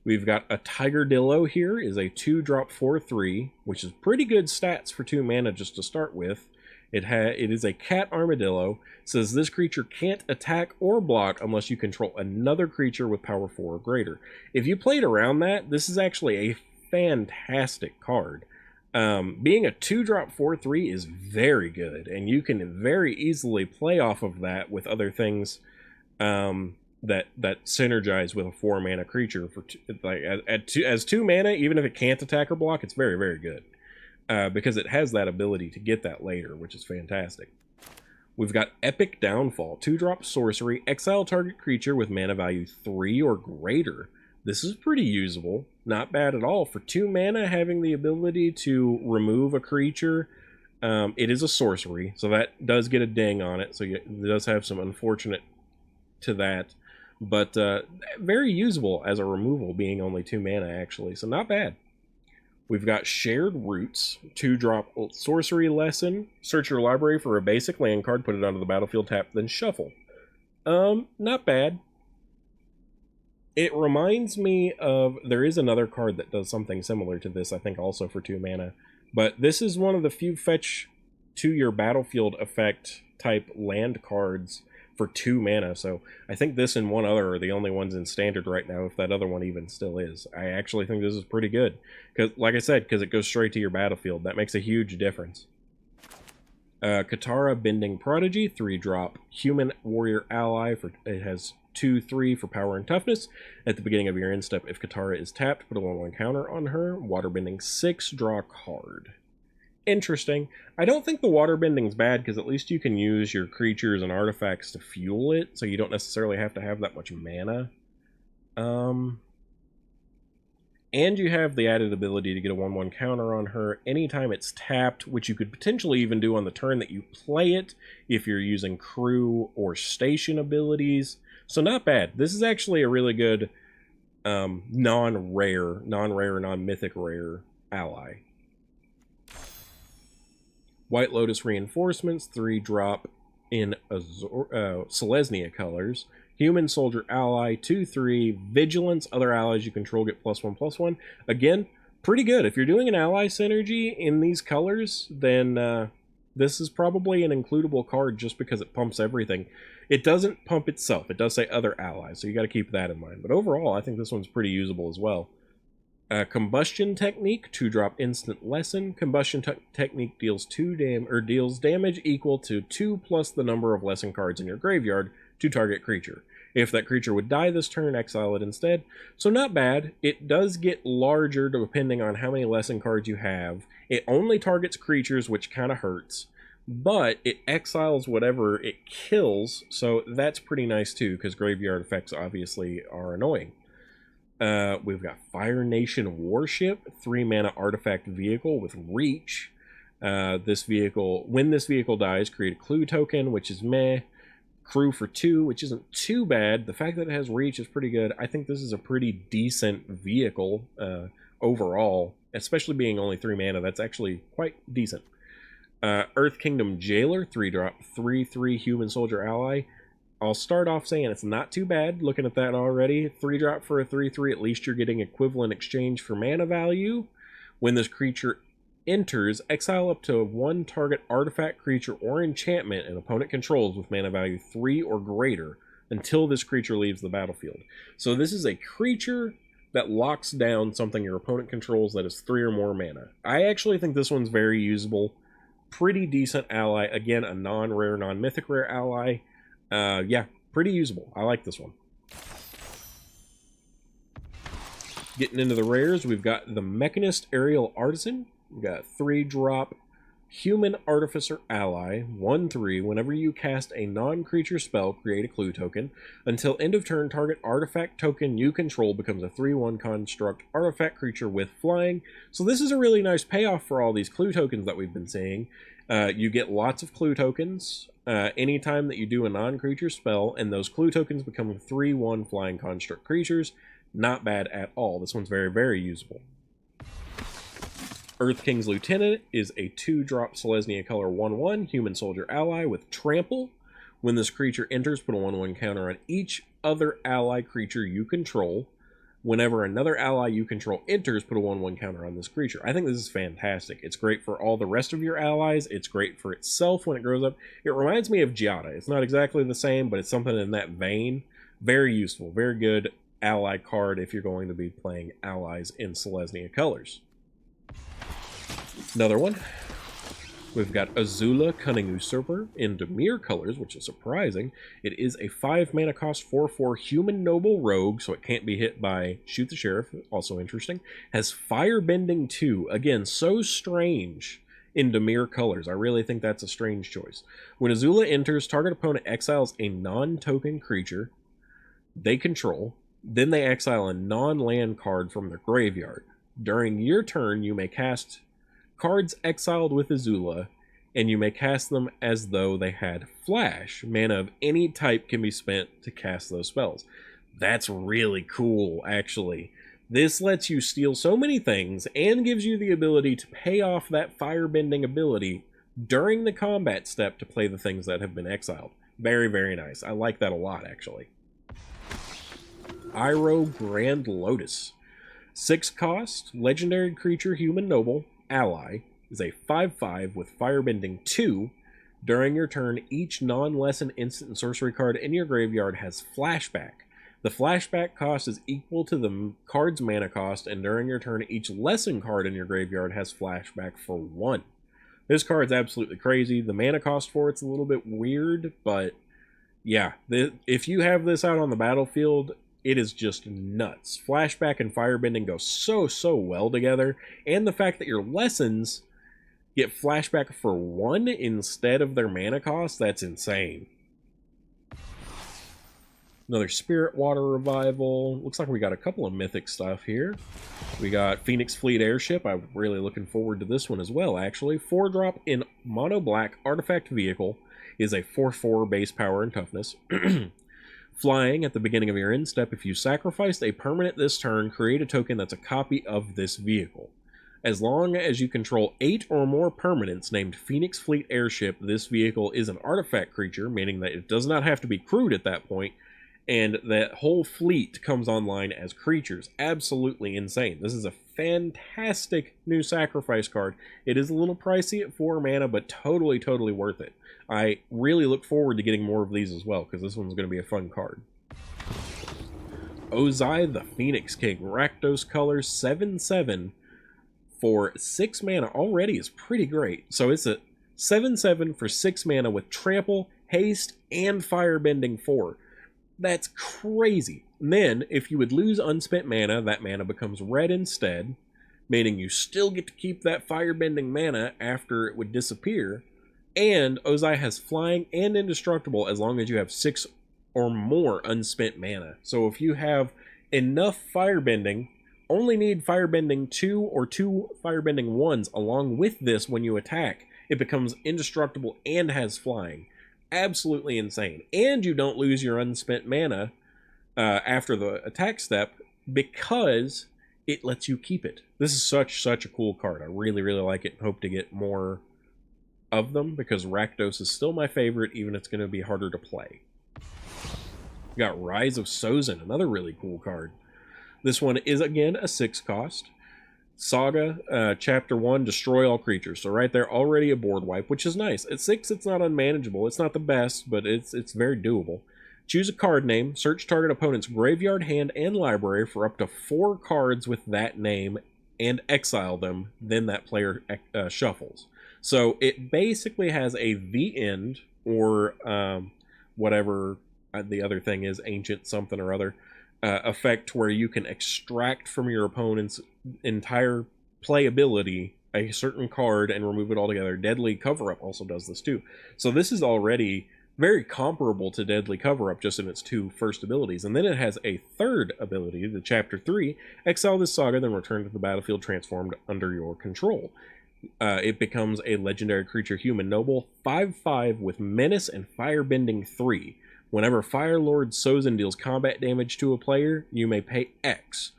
We've got a Tigerdillo here, is a 2-drop 4/3, which is pretty good stats for 2 mana just to start with. It is a cat armadillo. It says this creature can't attack or block unless you control another creature with power 4 or greater. If you played around that, this is actually a fantastic card. Being a 2-drop 4/3 is very good, and you can very easily play off of that with other things that synergize with a 4 mana creature for as 2 mana. Even if it can't attack or block, it's very, very good because it has that ability to get that later, which is fantastic. We've got Epic Downfall, 2-drop sorcery, exile target creature with mana value 3 or greater. This is pretty usable, not bad at all. For 2 mana, having the ability to remove a creature, it is a sorcery, so that does get a ding on it, so it does have some unfortunate to that. But very usable as a removal, being only 2 mana actually, so not bad. We've got Shared Roots, 2-drop sorcery lesson. Search your library for a basic land card, put it onto the battlefield, tap, then shuffle. Not bad. It reminds me of, there is another card that does something similar to this, I think also for 2 mana. But this is one of the few fetch to your battlefield effect type land cards for 2 mana, so I think this and one other are the only ones in standard right now, if that other one even still is. I actually think this is pretty good, because, like I said, because it goes straight to your battlefield. That makes a huge difference. Katara Bending Prodigy, 3-drop human warrior ally. It has 2/3 for power and toughness. At the beginning of your end step, if Katara is tapped, put a 1/1 counter on her. Waterbending 6, draw a card. Interesting. I don't think the waterbending's bad, because at least you can use your creatures and artifacts to fuel it, so you don't necessarily have to have that much mana. And you have the added ability to get a 1/1 counter on her anytime it's tapped, which you could potentially even do on the turn that you play it, if you're using crew or station abilities. So not bad. This is actually a really good non-rare, non-mythic rare ally. White Lotus Reinforcements, 3-drop in Selesnya colors. Human Soldier Ally, 2/3. Vigilance, other allies you control get +1/+1. Again, pretty good. If you're doing an ally synergy in these colors, then this is probably an includable card just because it pumps everything. It doesn't pump itself. It does say other allies, so you got to keep that in mind. But overall, I think this one's pretty usable as well. Combustion Technique, 2-drop instant lesson. Combustion Technique deals deals damage equal to 2 plus the number of lesson cards in your graveyard to target creature. If that creature would die this turn, exile it instead. So not bad. It does get larger depending on how many lesson cards you have. It only targets creatures, which kind of hurts, but it exiles whatever it kills, so that's pretty nice too, because graveyard effects obviously are annoying. We've got Fire Nation Warship, 3-mana artifact vehicle with reach. When this vehicle dies, create a clue token, which is meh. Crew for 2, which isn't too bad. The fact that it has reach is pretty good. I think this is a pretty decent vehicle overall, especially being only 3 mana. That's actually quite decent. Earth Kingdom Jailer, 3-drop, 3/3 human soldier ally. I'll start off saying it's not too bad, looking at that already. 3-drop for a 3/3, at least you're getting equivalent exchange for mana value. When this creature enters, exile up to 1 target artifact, creature, or enchantment an opponent controls with mana value 3 or greater until this creature leaves the battlefield. So this is a creature that locks down something your opponent controls that is 3 or more mana. I actually think this one's very usable. Pretty decent ally. Again, a non-rare, non-mythic rare ally. Yeah, pretty usable. I like this one. Getting into the rares, we've got the Mechanist Aerial Artisan. We've got 3-drop Human Artificer Ally, 1/3. Whenever you cast a non-creature spell, create a clue token. Until end of turn, target artifact token you control becomes a 3/1 construct artifact creature with flying. So this is a really nice payoff for all these clue tokens that we've been seeing. You get lots of clue tokens anytime that you do a non-creature spell, and those clue tokens become 3/1 flying construct creatures. Not bad at all. This one's very, very usable. Earth King's Lieutenant is a 2-drop Selesnya color 1/1 human soldier ally with trample. When this creature enters, put a 1/1 counter on each other ally creature you control. Whenever another ally you control enters, put a 1/1 counter on this creature. I think this is fantastic. It's great for all the rest of your allies. It's great for itself when it grows up. It reminds me of Giada. It's not exactly the same, but it's something in that vein. Very useful, very good ally card if you're going to be playing allies in Selesnya colors. Another one. We've got Azula Cunning Usurper in Dimir colors, which is surprising. It is a 5-mana cost 4/4 human noble rogue, so it can't be hit by Shoot the Sheriff, also interesting. Has Firebending 2, again, so strange in Dimir colors. I really think that's a strange choice. When Azula enters, target opponent exiles a non-token creature they control. Then they exile a non-land card from their graveyard. During your turn, you may cast cards exiled with Azula, and you may cast them as though they had flash. Mana of any type can be spent to cast those spells. That's really cool, actually. This lets you steal so many things and gives you the ability to pay off that firebending ability during the combat step to play the things that have been exiled. Very, very nice. I like that a lot, actually. Iroh Grand Lotus. 6 cost, legendary creature, human noble, ally, is a 5/5 with firebending 2. During your turn, each non-lesson instant and sorcery card in your graveyard has flashback. The flashback cost is equal to the card's mana cost, and during your turn, each lesson card in your graveyard has flashback for 1. This card's absolutely crazy. The mana cost for it's a little bit weird, but yeah, if you have this out on the battlefield, it is just nuts. Flashback and firebending go so well together, and the fact that your lessons get flashback for 1 instead of their mana cost, that's insane. Another Spirit Water Revival. Looks like we got a couple of mythic stuff here. We got Phoenix Fleet Airship. I'm really looking forward to this one as well, actually. 4-drop in mono black artifact vehicle is a 4/4 base power and toughness. Flying at the beginning of your end step, if you sacrificed a permanent this turn, create a token that's a copy of this vehicle. As long as you control 8 or more permanents named Phoenix Fleet Airship, this vehicle is an artifact creature, meaning that it does not have to be crewed at that point, and that whole fleet comes online as creatures. Absolutely insane. This is a fantastic new sacrifice card. It is a little pricey at 4 mana, but totally worth it. I really look forward to getting more of these as well, because this one's going to be a fun card. Ozai the Phoenix King. Rakdos colors, 7/7 for 6 mana already is pretty great. So it's a 7/7 for 6 mana with trample, haste, and firebending 4. That's crazy. And then, if you would lose unspent mana, that mana becomes red instead, meaning you still get to keep that firebending mana after it would disappear. And Ozai has flying and indestructible as long as you have 6 or more unspent mana. So if you have enough firebending, only need firebending 2 or 2 firebending 1s along with this when you attack, it becomes indestructible and has flying. Absolutely insane. And you don't lose your unspent mana after the attack step because it lets you keep it. This is such a cool card. I really like it and hope to get more of them because Rakdos is still my favorite, even if it's going to be harder to play. We got Rise of Sozin, another really cool card. This one is again a 6 cost. Saga, Chapter 1, destroy all creatures. So right there, already a board wipe, which is nice. At 6, it's not unmanageable. It's not the best, but it's very doable. Choose a card name, search target opponent's graveyard, hand, and library for up to 4 cards with that name, and exile them. Then that player shuffles. So it basically has a V-end, or whatever the other thing is, ancient something or other, effect where you can extract from your opponent's entire playability a certain card and remove it altogether. Deadly Cover-Up also does this too. So this is already very comparable to Deadly Cover-Up, just in its 2 first abilities. And then it has a third ability, the Chapter 3, exile this saga, then return to the battlefield transformed under your control. It becomes a legendary creature, human noble, 5/5 with menace and firebending 3. Whenever Fire Lord Sozin deals combat damage to a player, you may pay X.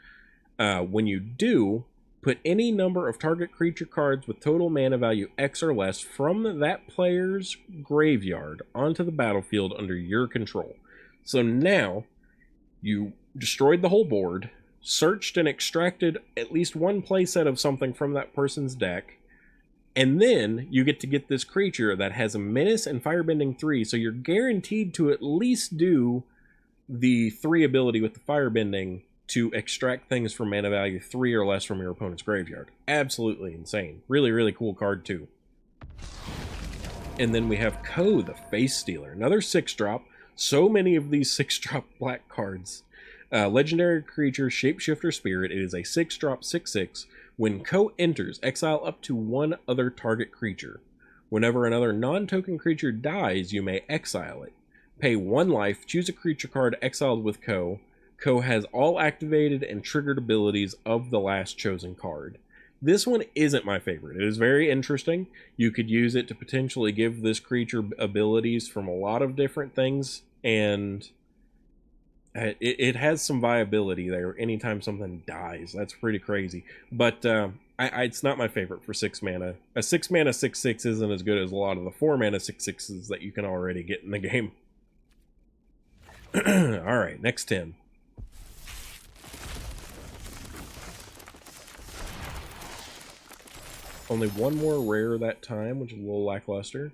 When you do, put any number of target creature cards with total mana value X or less from that player's graveyard onto the battlefield under your control. So now, you destroyed the whole board, searched and extracted at least one playset of something from that person's deck, and then you get to get this creature that has a menace and firebending 3, so you're guaranteed to at least do the 3 ability with the firebending to extract things from mana value 3 or less from your opponent's graveyard. Absolutely insane. Really cool card too. And then we have Ko, the Face Stealer. Another 6-drop. So many of these 6-drop black cards. Legendary creature, Shapeshifter Spirit. It is a 6-drop 6/6 When Ko enters, exile up to one other target creature. Whenever another non-token creature dies, you may exile it. Pay 1 life, choose a creature card exiled with Ko. Ko has all activated and triggered abilities of the last chosen card. This one isn't my favorite. It is very interesting. You could use it to potentially give this creature abilities from a lot of different things, and it has some viability there anytime something dies. That's pretty crazy. But it's not my favorite for 6 mana. A 6 mana 6/6 isn't as good as a lot of the 4 mana 6/6s that you can already get in the game. Alright, next 10. Only one more rare that time, which is a little lackluster.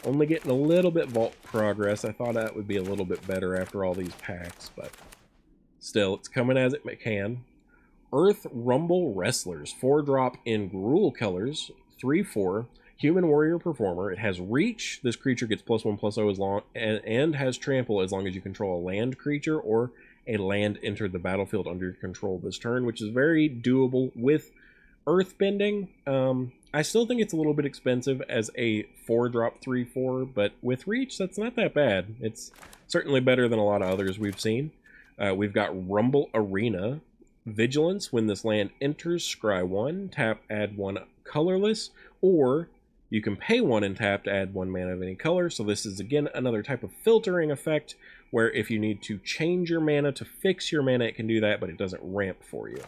Only getting a little bit vault progress. I thought that would be a little bit better after all these packs, but still, it's coming as it can. Earth Rumble Wrestlers, 4-drop in Gruul colors, 3/4, Human Warrior Performer. It has Reach. This creature gets +1/+0 as long and has Trample as long as you control a land creature or a land entered the battlefield under your control this turn, which is very doable with Earthbending. I still think it's a little bit expensive as a 4-drop 3/4, but with Reach, that's not that bad. It's certainly better than a lot of others we've seen. We've got Rumble Arena. Vigilance, when this land enters, scry 1, tap, add 1 colorless, or you can pay 1 and tap to add 1 mana of any color. So this is, again, another type of filtering effect, where if you need to change your mana to fix your mana, it can do that, but it doesn't ramp for you.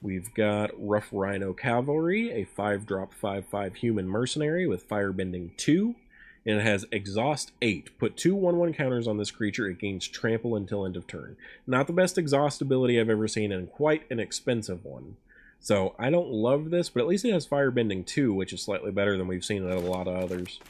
We've got Rough Rhino Cavalry, a 5-drop 5/5 human mercenary with Firebending 2, and it has Exhaust 8. Put 2 1/1 counters on this creature. It gains Trample until end of turn. Not the best exhaust ability I've ever seen, and quite an expensive one. So I don't love this, but at least it has Firebending 2, which is slightly better than we've seen out of a lot of others.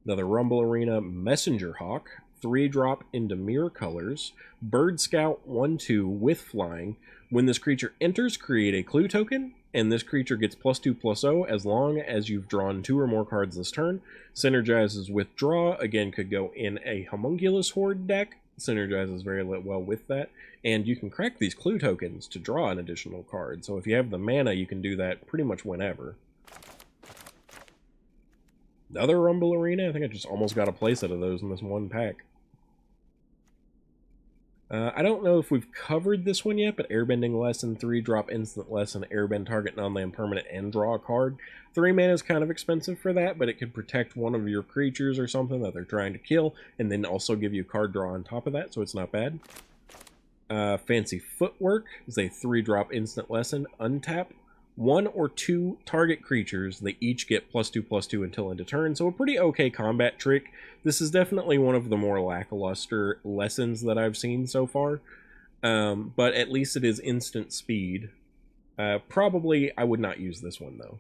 Another Rumble Arena Messenger Hawk, 3-drop into Mirror colors, Bird Scout 1/2 with flying. When this creature enters, create a clue token, and this creature gets +2/+0 as long as you've drawn 2 or more cards this turn. Synergizes with draw, again could go in a Homunculus Horde deck, synergizes very well with that, and you can crack these clue tokens to draw an additional card, so if you have the mana, you can do that pretty much whenever. The other Rumble Arena, I think I just almost got a playset of those in this one pack. I don't know if we've covered this one yet, but Airbending Lesson, 3-drop instant lesson, airbend target non-land permanent and draw a card. 3 mana is kind of expensive for that, but it could protect one of your creatures or something that they're trying to kill, and then also give you card draw on top of that, so it's not bad. Fancy Footwork is a 3-drop instant lesson, untap. 1 or 2 target creatures, they each get +2/+2 until end of turn, so a pretty okay combat trick. This is definitely one of the more lackluster lessons that I've seen so far, but at least it is instant speed. Probably I would not use this one, though.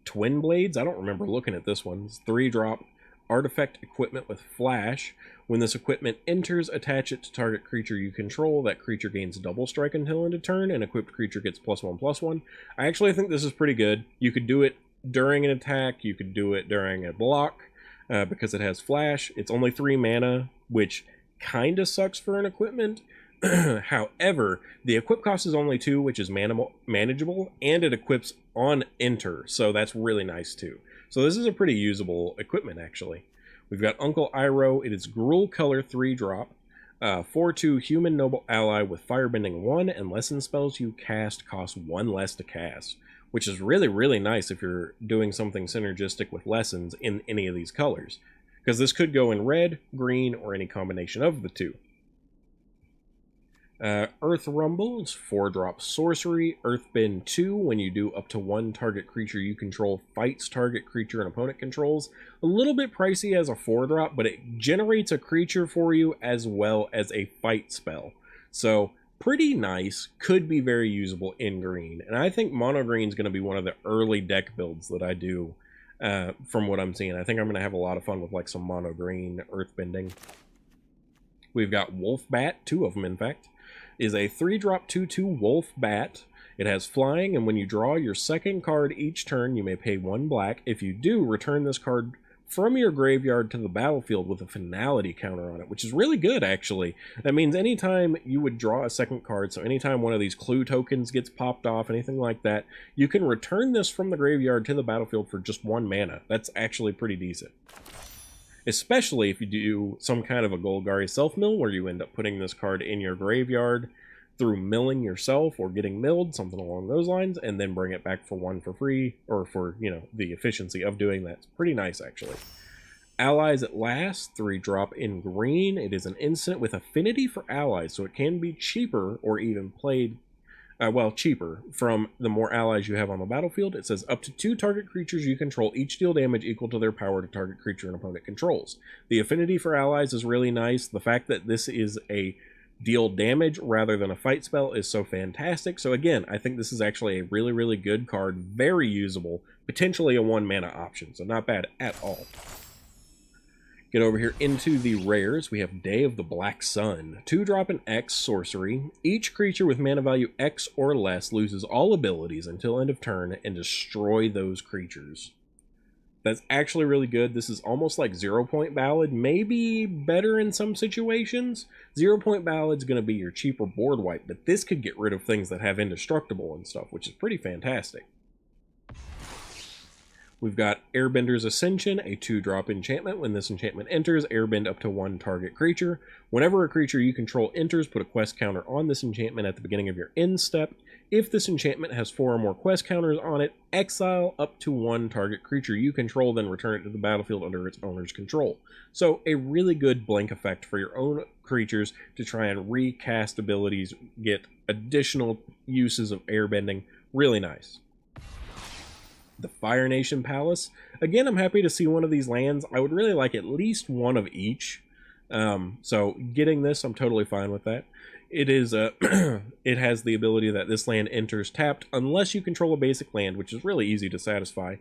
Twin Blades, I don't remember looking at this one. It's 3-drop artifact equipment with flash. When this equipment enters, attach it to target creature you control. That creature gains double strike until end of turn, and equipped creature gets +1/+1. I actually think this is pretty good. You could do it during an attack, you could do it during a block, because it has flash. It's only 3 mana, which kinda sucks for an equipment. However, the equip cost is only 2, which is manageable, and it equips on enter, so that's really nice too. So this is a pretty usable equipment, actually. We've got Uncle Iroh. It is Gruul color 3-drop. 4/2 human noble ally with Firebending 1, and lesson spells you cast cost 1 less to cast, which is really, really nice if you're doing something synergistic with lessons in any of these colors, because this could go in red, green, or any combination of the two. Earth Rumble is 4-drop sorcery. Earthbend 2, when you do up to 1 target creature you control fights target creature an opponent controls. A little bit pricey as a 4-drop, but it generates a creature for you as well as a fight spell. So pretty nice, could be very usable in green. And I think mono green is going to be one of the early deck builds that I do, from what I'm seeing. I think I'm going to have a lot of fun with like some mono green Earthbending. We've got Wolf Bat, 2 of them in fact. Is a 3-drop 2/2 Wolf Bat. It has flying, and when you draw your second card each turn, you may pay 1 black. If you do, return this card from your graveyard to the battlefield with a finality counter on it, which is really good, actually. That means anytime you would draw a second card, so anytime one of these clue tokens gets popped off, anything like that, you can return this from the graveyard to the battlefield for just 1 mana. That's actually pretty decent. Especially if you do some kind of a Golgari self-mill, where you end up putting this card in your graveyard through milling yourself or getting milled, something along those lines, and then bring it back for 1 for free, or for, you know, the efficiency of doing that. It's pretty nice, actually. Allies at Last, 3-drop in green. It is an instant with affinity for allies, so it can be cheaper or even played, cheaper from the more allies you have on the battlefield. It says up to 2 target creatures you control each deal damage equal to their power to target creature an opponent controls. The affinity for allies is really nice. The fact that this is a deal damage rather than a fight spell is so fantastic. So again, I think this is actually a really, really good card, very usable, potentially a 1 mana option, so not bad at all. Get over here into the rares. We have Day of the Black Sun. 2-drop an X sorcery. Each creature with mana value X or less loses all abilities until end of turn and destroy those creatures. That's actually really good. This is almost like 0-point Ballad, maybe better in some situations. 0-point Ballad's going to be your cheaper board wipe, but this could get rid of things that have indestructible and stuff, which is pretty fantastic. We've got Airbender's Ascension, a 2-drop enchantment. When this enchantment enters, airbend up to 1 target creature. Whenever a creature you control enters, put a quest counter on this enchantment at the beginning of your end step. If this enchantment has 4 or more quest counters on it, exile up to 1 target creature you control, then return it to the battlefield under its owner's control. So a really good blink effect for your own creatures to try and recast abilities, get additional uses of airbending. Really nice. The Fire Nation Palace. Again, I'm happy to see one of these lands. I would really like at least one of each. So getting this, I'm totally fine with that. It is it has the ability that this land enters tapped unless you control a basic land, which is really easy to satisfy.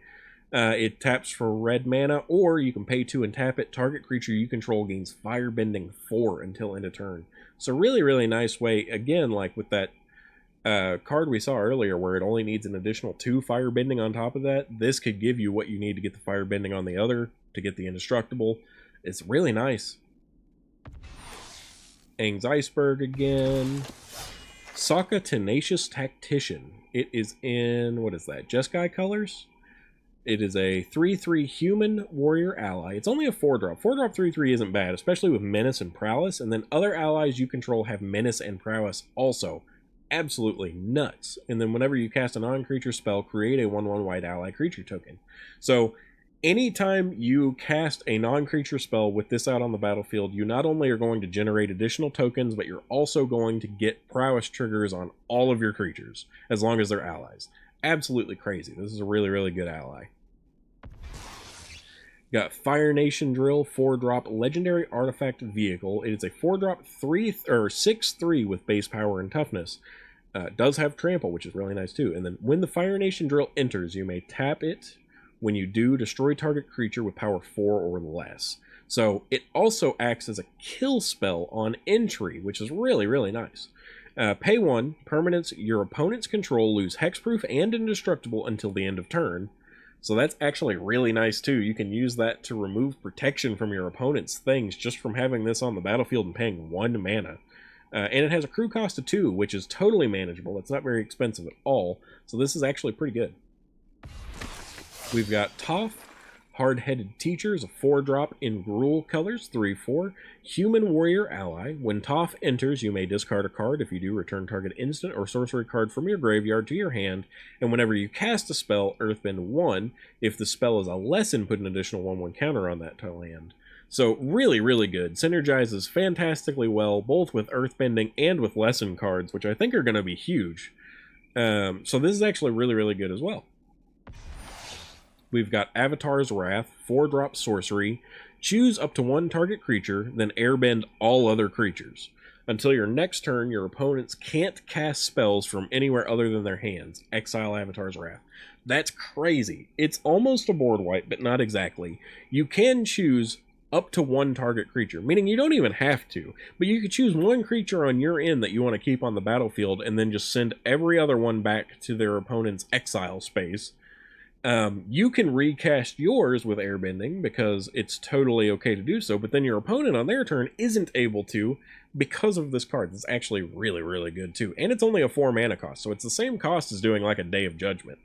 It taps for red mana, or you can pay 2 and tap it. Target creature you control gains Firebending 4 until end of turn. So really, really nice way, again, like with that card we saw earlier where it only needs an additional 2 Firebending on top of that. This could give you what you need to get the Firebending on the other, to get the indestructible. It's really nice. Aang's Iceberg again. Sokka Tenacious Tactician. It is in, what is that, Jeskai colors? It is a 3/3 human warrior ally. It's only a 4-drop. 4-drop 3/3 isn't bad, especially with menace and prowess, and then other allies you control have menace and prowess also. Absolutely nuts. And then whenever you cast a non-creature spell, create a 1/1 white ally creature token. So anytime you cast a non-creature spell with this out on the battlefield, you not only are going to generate additional tokens, but you're also going to get prowess triggers on all of your creatures, as long as they're allies. Absolutely crazy. This is a really, really good ally. Got Fire Nation Drill, 4-drop legendary artifact vehicle. It is a 4-drop 6/3 with base power and toughness. Does have trample, which is really nice too. And then when the Fire Nation Drill enters, you may tap it. When you do, destroy target creature with power 4 or less. So it also acts as a kill spell on entry, which is really, really nice. Pay 1, permanents your opponent's control lose hexproof and indestructible until the end of turn. So that's actually really nice too. You can use that to remove protection from your opponent's things just from having this on the battlefield and paying 1 mana. And it has a crew cost of 2, which is totally manageable. It's not very expensive at all. So this is actually pretty good. We've got Toph, Hard-Headed Teachers, a 4-drop in Gruul colors, 3/4. Human warrior ally. When Toph enters, you may discard a card. If you do, return target instant or sorcery card from your graveyard to your hand. And whenever you cast a spell, earthbend 1. If the spell is a lesson, put an additional 1/1 counter on that to land. So really, really good. Synergizes fantastically well, both with earthbending and with lesson cards, which I think are going to be huge. So this is actually really, really good as well. We've got Avatar's Wrath, 4-drop sorcery. Choose up to 1 target creature, then airbend all other creatures. Until your next turn, your opponents can't cast spells from anywhere other than their hands. Exile Avatar's Wrath. That's crazy. It's almost a board wipe, but not exactly. You can choose up to 1 target creature, meaning you don't even have to, but you could choose 1 creature on your end that you want to keep on the battlefield and then just send every other one back to their opponent's exile space. You can recast yours with airbending because it's totally okay to do so, but then your opponent on their turn isn't able to because of this card. It's actually really, really good too. And it's only a 4 mana cost, so it's the same cost as doing like a Day of Judgment.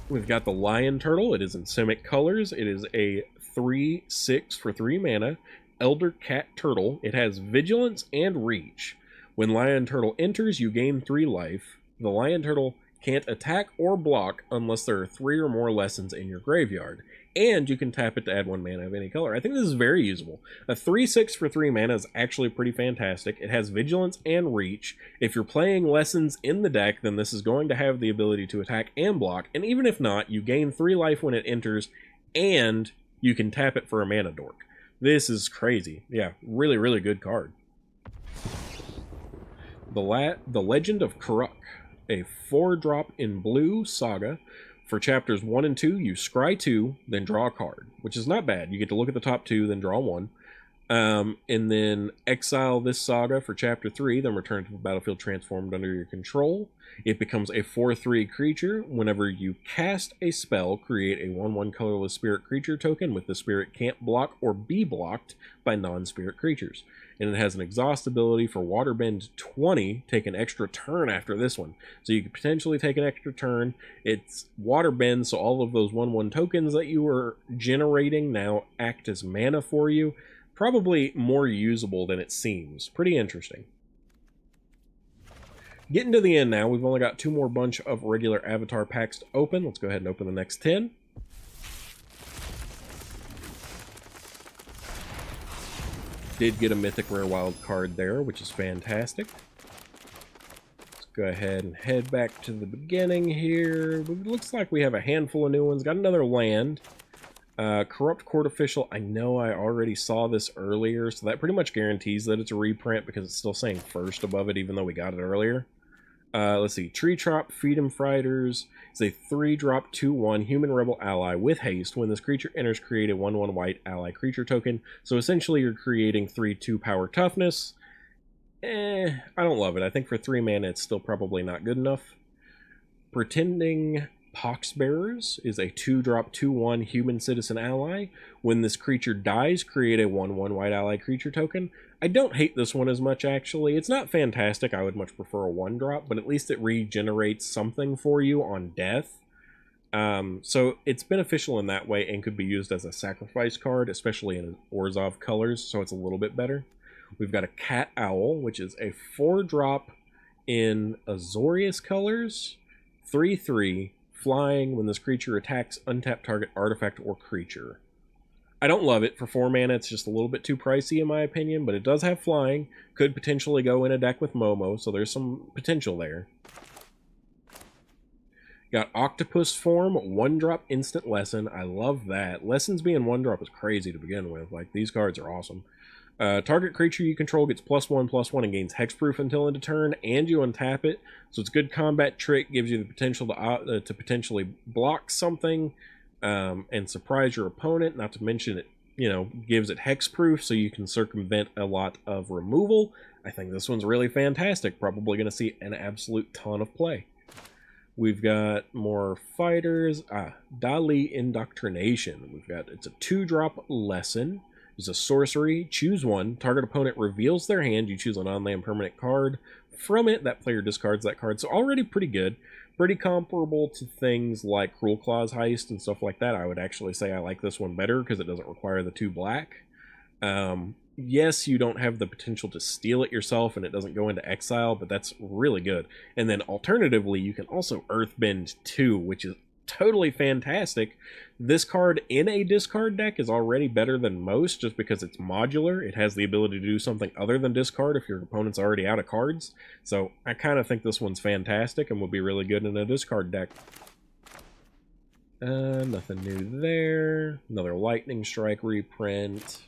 We've got the Lion Turtle. It is in Simic colors. It is a 3/6 for 3 mana. Elder Cat Turtle. It has Vigilance and Reach. When Lion Turtle enters, you gain 3 life. The Lion Turtle can't attack or block unless there are 3 or more lessons in your graveyard. And you can tap it to add 1 mana of any color. I think this is very usable. A 3/6 for 3 mana is actually pretty fantastic. It has Vigilance and Reach. If you're playing lessons in the deck, then this is going to have the ability to attack and block. And even if not, you gain 3 life when it enters, and you can tap it for a mana dork. This is crazy. Yeah, really, really good card. The Legend of Karuk. A 4-drop in blue saga. For chapters 1 and 2, you scry 2, then draw a card, which is not bad. You get to look at the top 2, then draw 1. And then exile this saga for chapter 3, then return to the battlefield transformed under your control. It becomes a 4/3 creature. Whenever you cast a spell, create a 1/1 colorless spirit creature token with the spirit can't block or be blocked by non-spirit creatures. And it has an exhaust ability for Waterbend 20, take an extra turn after this one. So you could potentially take an extra turn. It's Waterbend, so all of those 1/1 tokens that you were generating now act as mana for you. Probably more usable than it seems. Pretty interesting. Getting to the end now, we've only got 2 more bunch of regular Avatar packs to open. Let's go ahead and open the next 10. Did get a mythic rare wild card there, which is fantastic. Let's go ahead and head back to the beginning here. It looks like we have a handful of new ones. Got another land. Corrupt Court Official. I know I already saw this earlier, so that pretty much guarantees that it's a reprint because it's still saying first above it, even though we got it earlier. Let's see. Tree Trop, Freedom Fighters. It's a 3-drop 2/1 human rebel ally with haste. When this creature enters, create a 1/1 white ally creature token. So essentially you're creating 3/2 power toughness. I don't love it. I think for 3 mana it's still probably not good enough. Pretending Poxbearers is a 2-drop 2/1 human citizen ally. When this creature dies, create a 1/1 white ally creature token. I don't hate this one as much, actually. It's not fantastic. I would much prefer a 1-drop, but at least it regenerates something for you on death. So it's beneficial in that way and could be used as a sacrifice card, especially in Orzhov colors, so it's a little bit better. We've got a Cat Owl, which is a 4-drop in Azorius colors, 3/3, flying. When this creature attacks, untap target artifact or creature. I don't love it. For 4 mana, it's just a little bit too pricey in my opinion, but it does have flying. Could potentially go in a deck with Momo, so there's some potential there. Got Octopus Form, 1-drop instant lesson. I love that. Lessons being 1-drop is crazy to begin with. Like, these cards are awesome. Target creature you control gets +1/+1 and gains hexproof until end of turn, and you untap it. So it's a good combat trick, gives you the potential to potentially block something and surprise your opponent. Not to mention it, gives it hexproof, so you can circumvent a lot of removal. I think this one's really fantastic. Probably going to see an absolute ton of play. We've got more fighters. Dali Indoctrination. It's a 2-drop lesson. It's a sorcery. Choose 1. Target opponent reveals their hand. You choose a non-land permanent card from it. That player discards that card. So already pretty good. Pretty comparable to things like Cruel Claw's Heist and stuff like that. I would actually say I like this one better because it doesn't require the 2 black. Yes, you don't have the potential to steal it yourself and it doesn't go into exile, but that's really good. And then alternatively, you can also Earthbend 2, which is totally fantastic. This card in a discard deck is already better than most just because it's modular. It has the ability to do something other than discard if your opponent's already out of cards. So I kind of think this one's fantastic and would be really good in a discard deck. Nothing new there. Another Lightning Strike reprint.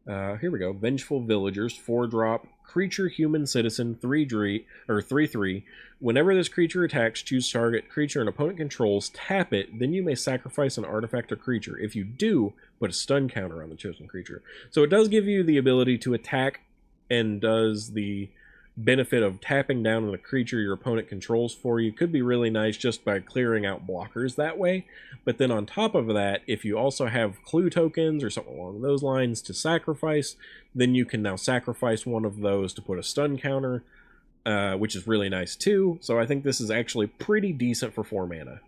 Here we go. Vengeful Villagers, 4-drop, creature, human, citizen, 3/3. Whenever this creature attacks, choose target creature an opponent controls, tap it, then you may sacrifice an artifact or creature. If you do, put a stun counter on the chosen creature. So it does give you the ability to attack and does the benefit of tapping down on a creature your opponent controls for you could be really nice just by clearing out blockers that way. But then on top of that, if you also have clue tokens or something along those lines to sacrifice, then you can now sacrifice one of those to put a stun counter, which is really nice too. So I think this is actually pretty decent for 4 mana.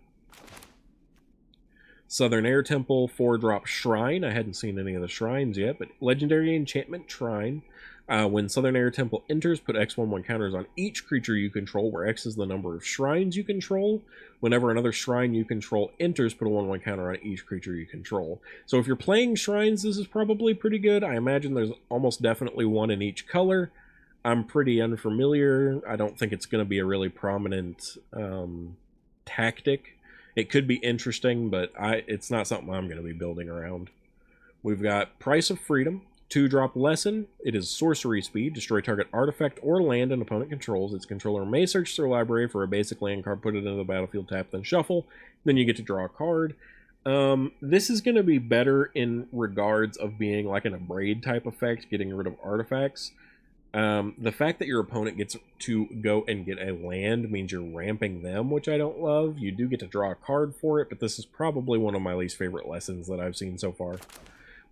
Southern Air Temple, 4-drop Shrine. I hadn't seen any of the shrines yet, but Legendary Enchantment Shrine. When Southern Air Temple enters, put X/1/1 counters on each creature you control, where X is the number of shrines you control. Whenever another shrine you control enters, put a 1/1 counter on each creature you control. So if you're playing shrines, this is probably pretty good. I imagine there's almost definitely one in each color. I'm pretty unfamiliar. I don't think it's going to be a really prominent tactic. It could be interesting, but it's not something I'm going to be building around. We've got Price of Freedom, 2-drop Lesson. It is sorcery speed. Destroy target artifact or land an opponent controls. Its controller may search their library for a basic land card, put it into the battlefield, tap, then shuffle. Then you get to draw a card. This is going to be better in regards of being like an Abrade type effect, getting rid of artifacts. The fact that your opponent gets to go and get a land means you're ramping them, which I don't love. You do get to draw a card for it, but this is probably one of my least favorite lessons that I've seen so far.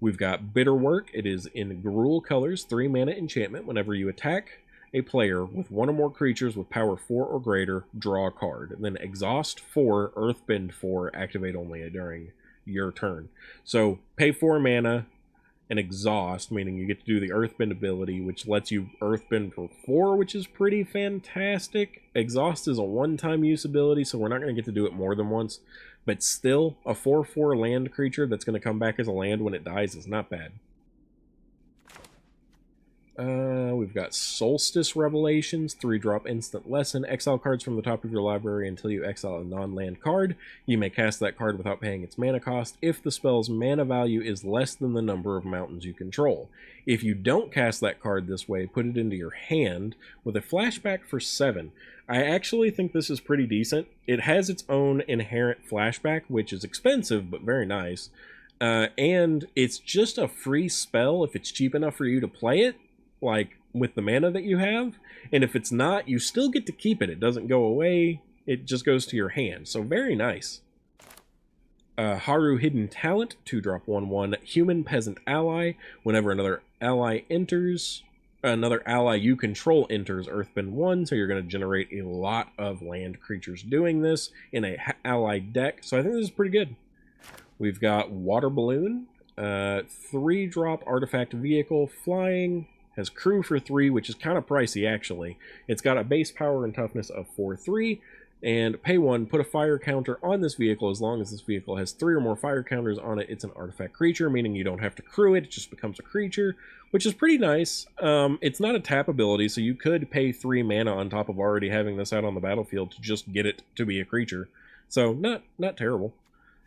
We've got Bitter Work. It is in Gruul colors, 3 mana enchantment. Whenever you attack a player with 1 or more creatures with power 4 or greater, draw a card. Then Exhaust 4, Earthbend 4, activate only during your turn. So pay 4 mana, and Exhaust, meaning you get to do the Earthbend ability, which lets you Earthbend for 4, which is pretty fantastic. Exhaust is a one-time use ability, so we're not going to get to do it more than once. But still, a 4/4 land creature that's going to come back as a land when it dies is not bad. We've got Solstice Revelations, 3-drop instant lesson. Exile cards from the top of your library until you exile a non-land card. You may cast that card without paying its mana cost if the spell's mana value is less than the number of mountains you control. If you don't cast that card this way, put it into your hand with a flashback for 7. I actually think this is pretty decent. It has its own inherent flashback, which is expensive but very nice. And it's just a free spell if it's cheap enough for you to play it, like with the mana that you have. And if it's not, you still get to keep it. It doesn't go away. It just goes to your hand. So very nice. Haru Hidden Talent, 2-drop 1/1 Human Peasant Ally. Whenever another ally enters, another ally you control enters, Earthbend 1, so you're going to generate a lot of land creatures doing this in a allied deck. So I think this is pretty good. We've got Water Balloon, 3-drop artifact vehicle, flying, has crew for 3, which is kind of pricey actually. It's got a base power and toughness of 4/3, and pay 1, put a fire counter on this vehicle. As long as this vehicle has 3 or more fire counters on it, it's an artifact creature, meaning you don't have to crew it, it just becomes a creature, which is pretty nice. It's not a tap ability, so you could pay 3 mana on top of already having this out on the battlefield to just get it to be a creature. So not terrible.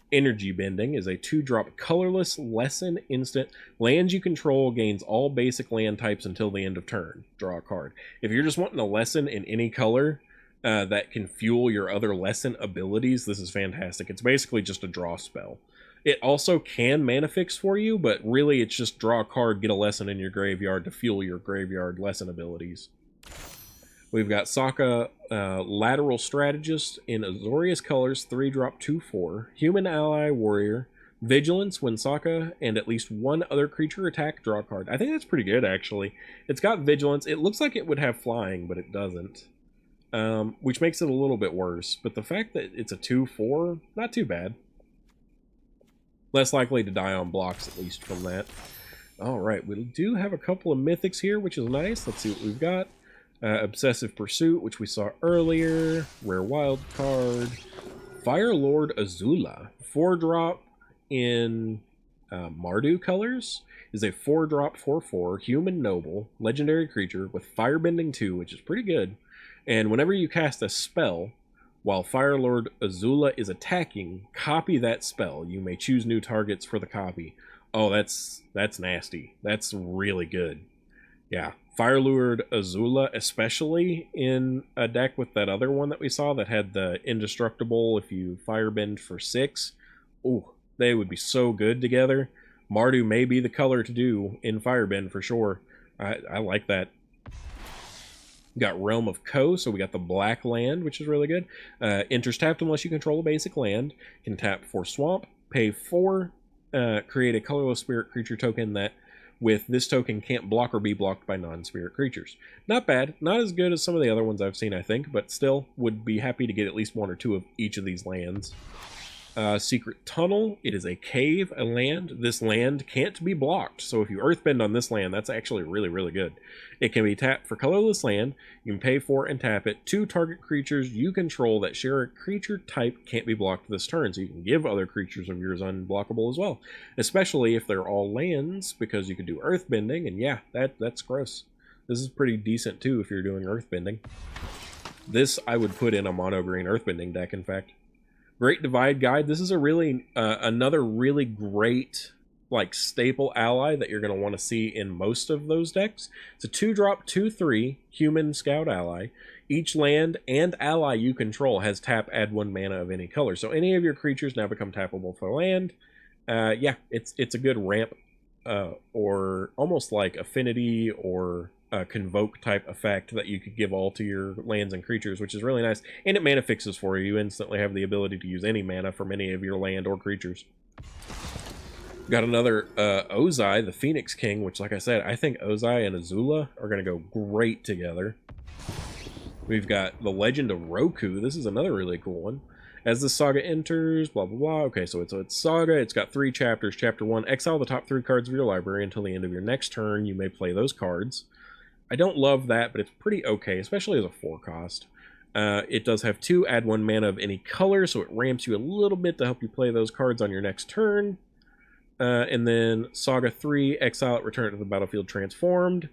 Energy Bending is a 2-drop colorless lesson instant. Lands you control gains all basic land types until the end of turn. Draw a card. If you're just wanting a lesson in any color that can fuel your other lesson abilities, this is fantastic. It's basically just a draw spell. It also can mana fix for you, but really it's just draw a card, get a lesson in your graveyard to fuel your graveyard lesson abilities. We've got Sokka, Lateral Strategist in Azorius colors, 3-drop 2/4. Human Ally Warrior. Vigilance when Sokka and at least one other creature attack, draw a card. I think that's pretty good, actually. It's got Vigilance. It looks like it would have Flying, but it doesn't. Which makes it a little bit worse. But the fact that it's a 2/4, not too bad. Less likely to die on blocks, at least, from that. Alright, we do have a couple of mythics here, which is nice. Let's see what we've got. Obsessive Pursuit, which we saw earlier. Rare Wild Card. Fire Lord Azula. 4-drop in Mardu colors. Is a 4-drop 4/4 Human Noble. Legendary creature with Firebending 2, which is pretty good. And whenever you cast a spell, while Fire Lord Azula is attacking, copy that spell. You may choose new targets for the copy. Oh, that's nasty. That's really good. Yeah. Fire Lord Azula, especially in a deck with that other one that we saw that had the indestructible if you firebend for 6. Ooh, they would be so good together. Mardu may be the color to do in firebend for sure. I like that. Got Realm of Ko, so we got the black land, which is really good. Enters tapped unless you control a basic land. Can tap for swamp, pay 4, create a colorless spirit creature token that, with this token, can't block or be blocked by non-spirit creatures. Not bad. Not as good as some of the other ones I've seen, I think, but still would be happy to get at least 1 or 2 of each of these lands. Secret Tunnel. It is a cave, a land. This land can't be blocked, so if you earthbend on this land, that's actually really, really good. It can be tapped for colorless land. You can pay for and tap it. 2 target creatures you control that share a creature type can't be blocked this turn, so you can give other creatures of yours unblockable as well, especially if they're all lands, because you could do earthbending, and yeah, that's gross. This is pretty decent too if you're doing earthbending. This I would put in a mono green earthbending deck, in fact. Great Divide Guide. This is a really another really great like staple ally that you're going to want to see in most of those decks. It's a 2-drop 2/3 human scout ally. Each land and ally you control has tap, add 1 mana of any color. So any of your creatures now become tappable for land. Yeah, it's a good ramp or almost like affinity or convoke type effect that you could give all to your lands and creatures, which is really nice. And it mana fixes for you. You instantly have the ability to use any mana from any of your land or creatures. Got another Ozai, the Phoenix King, which, like I said, I think Ozai and Azula are going to go great together. We've got the Legend of Roku. This is another really cool one. As the saga enters, blah, blah, blah. Okay, so it's saga. It's got 3 chapters. Chapter 1, exile the top 3 cards of your library until the end of your next turn. You may play those cards. I don't love that, but it's pretty okay, especially as a 4-cost. It does have 2, add 1 mana of any color, so it ramps you a little bit to help you play those cards on your next turn. And then Saga 3, exile it, return it to the battlefield transformed.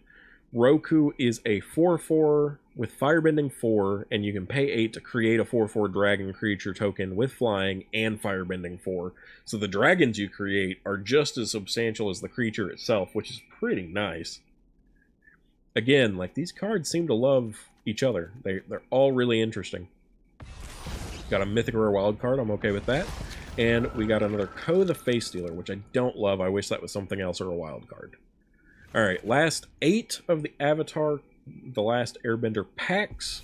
Roku is a 4/4 with Firebending 4, and you can pay 8 to create a 4/4 dragon creature token with flying and Firebending 4. So the dragons you create are just as substantial as the creature itself, which is pretty nice. Again, like, these cards seem to love each other. They're all really interesting. Got a Mythic Rare Wild card, I'm okay with that. And we got another Ko the Face Stealer, which I don't love. I wish that was something else or a wild card. Alright, last 8 of the Avatar the Last Airbender packs.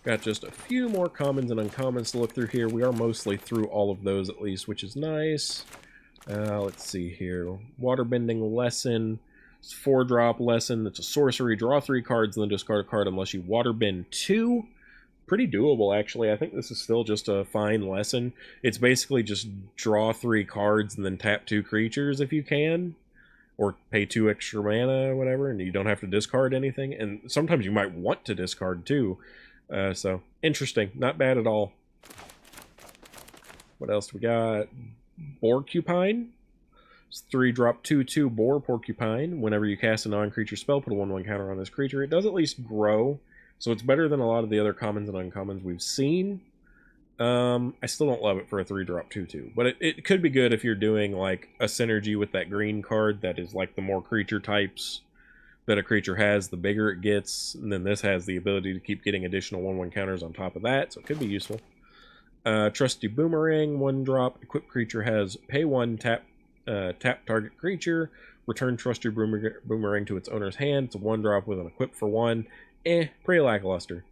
Got just a few more commons and uncommons to look through here. We are mostly through all of those at least, which is nice. Let's see here. Waterbending Lesson. It's 4-drop lesson. It's a sorcery. Draw 3 cards and then discard a card unless you waterbend 2. Pretty doable, actually. I think this is still just a fine lesson. It's basically just draw 3 cards and then tap 2 creatures if you can. Or pay 2 extra mana or whatever, and you don't have to discard anything. And sometimes you might want to discard too. So, interesting. Not bad at all. What else do we got? Porcupine. It's 3-drop 2/2 Boar Porcupine. Whenever you cast a non-creature spell, put a 1/1 counter on this creature. It does at least grow, so it's better than a lot of the other commons and uncommons we've seen. I still don't love it for a 3-drop 2/2, but it could be good if you're doing like a synergy with that green card that is like the more creature types that a creature has, the bigger it gets, and then this has the ability to keep getting additional 1/1 counters on top of that, so it could be useful. Trusty Boomerang, 1-drop. Equipped creature has pay 1, tap target creature, return Trusty Boomerang to its owner's hand. It's a 1-drop with an equip for 1. Pretty lackluster.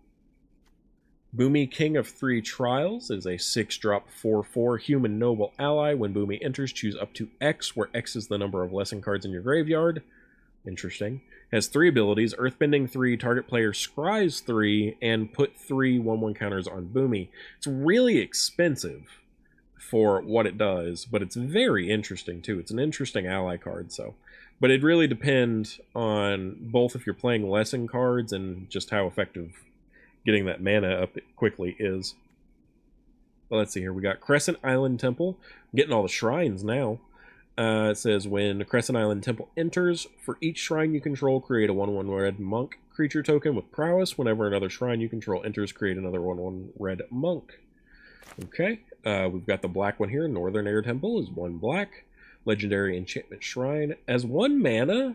Boomy, King of 3 Trials, is a 6-drop 4/4 human noble ally. When Boomy enters, choose up to X, where X is the number of lesson cards in your graveyard. Interesting. Has 3 abilities: Earthbending 3, target player scries 3, and put 3 1/1 counters on Boomy. It's really expensive for what it does, but it's very interesting too. It's an interesting ally card, so. But it really depends on both if you're playing lesson cards and just how effective getting that mana up quickly is. Well, let's see here. We got Crescent Island Temple. I'm getting all the shrines now. It says, when Crescent Island Temple enters, for each shrine you control, create a 1/1 red monk creature token with prowess. Whenever another shrine you control enters, create another 1/1 red monk. Okay, we've got the black one here. Northern Air Temple is 1 black. Legendary Enchantment Shrine. As 1 mana,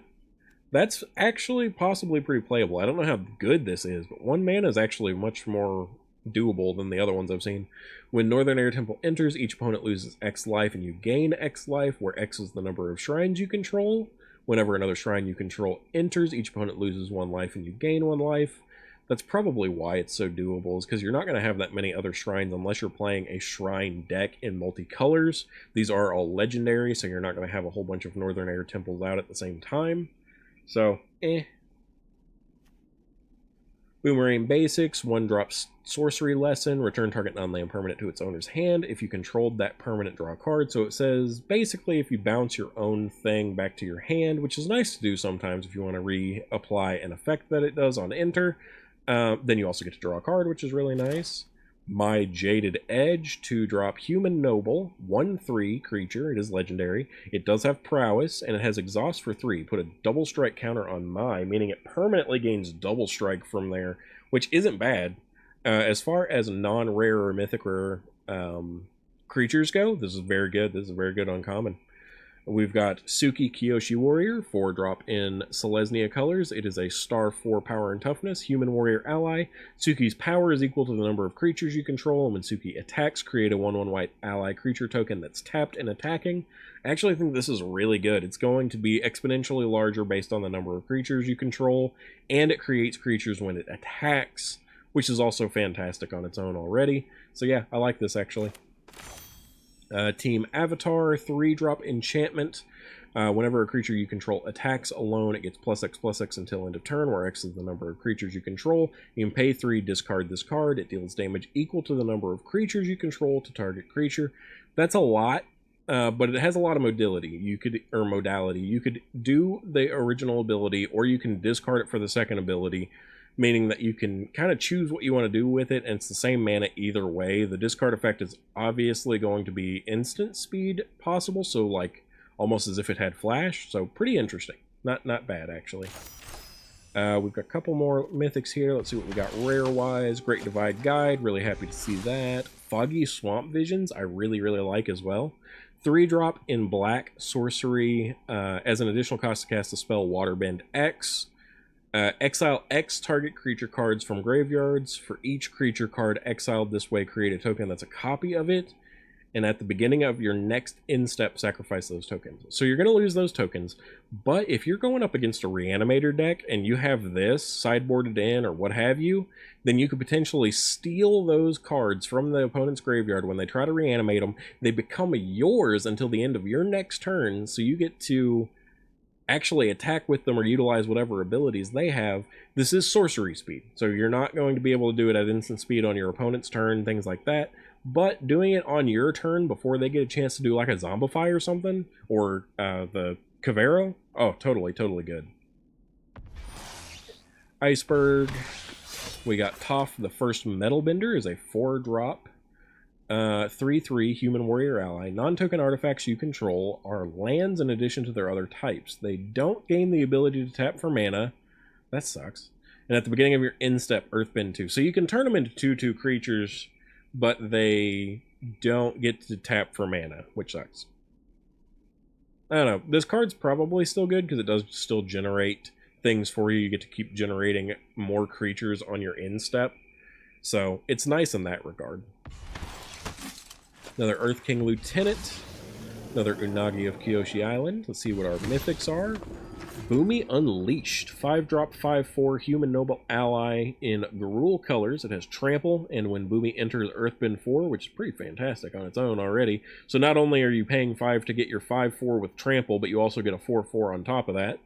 that's actually possibly pretty playable. I don't know how good this is, but 1 mana is actually much more doable than the other ones I've seen. When Northern Air Temple enters, each opponent loses X life and you gain X life, where X is the number of shrines you control. Whenever another shrine you control enters, each opponent loses 1 life and you gain 1 life. That's probably why it's so doable, is because you're not going to have that many other shrines unless you're playing a shrine deck in multicolors. These are all legendary, so you're not going to have a whole bunch of Northern Air temples out at the same time. So, Boomerang Basics, 1-drop sorcery lesson, return target non-land permanent to its owner's hand. If you controlled that permanent, draw a card. So it says, basically, if you bounce your own thing back to your hand, which is nice to do sometimes if you want to reapply an effect that it does on enter, then you also get to draw a card, which is really nice. My Jaded Edge, 2-drop Human Noble, 1/3 creature. It is legendary. It does have prowess, and it has exhaust for 3. Put a double strike counter on meaning it permanently gains double strike from there, which isn't bad. As far as non-rare or mythic rare creatures go, this is very good. This is a very good uncommon. We've got Suki Kyoshi Warrior, 4-drop in Selesnya colors. It is a star 4 power and toughness, human warrior ally. Suki's power is equal to the number of creatures you control, and when Suki attacks, create a 1/1 white ally creature token that's tapped and attacking. I actually think this is really good. It's going to be exponentially larger based on the number of creatures you control, and it creates creatures when it attacks, which is also fantastic on its own already. So yeah, I like this actually. Team Avatar, 3-drop enchantment. Whenever a creature you control attacks alone, it gets +X/+X until end of turn, where X is the number of creatures you control. You can pay 3, discard this card. It deals damage equal to the number of creatures you control to target creature. That's a lot, but it has a lot of modality. You could do the original ability, or you can discard it for the second ability, meaning that you can kind of choose what you want to do with it, and it's the same mana either way. The discard effect is obviously going to be instant speed possible, so like almost as if it had flash, so pretty interesting. Not bad, actually. We've got a couple more mythics here. Let's see what we got rare-wise. Great Divide Guide, really happy to see that. Foggy Swamp Visions, I really like as well. 3-drop in black sorcery. As an additional cost to cast a spell, Waterbend X. Exile X target creature cards from graveyards. For each creature card exiled this way, create a token that's a copy of it. And at the beginning of your next in-step, sacrifice those tokens. So you're going to lose those tokens, but if you're going up against a Reanimator deck and you have this sideboarded in or what have you, then you could potentially steal those cards from the opponent's graveyard. When they try to reanimate them, they become yours until the end of your next turn, so you get to actually attack with them or utilize whatever abilities they have. This is sorcery speed, so you're not going to be able to do it at instant speed on your opponent's turn, things like that. But doing it on your turn before they get a chance to do like a Zombify or something, or the Cavero, oh, totally good. Iceberg. We got Toph the First Metal Bender, is a 4-drop. 3/3 human warrior ally. Non-token artifacts you control are lands in addition to their other types. They don't gain the ability to tap for mana. That sucks. And at the beginning of your in-step, Earthbend 2. So you can turn them into 2/2 creatures, but they don't get to tap for mana, which sucks. I don't know. This card's probably still good because it does still generate things for you. You get to keep generating more creatures on your in-step. So it's nice in that regard. Another Earth King Lieutenant. Another Unagi of Kyoshi Island. Let's see what our mythics are. Boomy Unleashed. 5-drop, 5/4 human noble ally in Garul colors. It has trample, and when Boomy enters Earthbend 4, which is pretty fantastic on its own already. So not only are you paying 5 to get your 5/4 with trample, but you also get a 4/4 on top of that.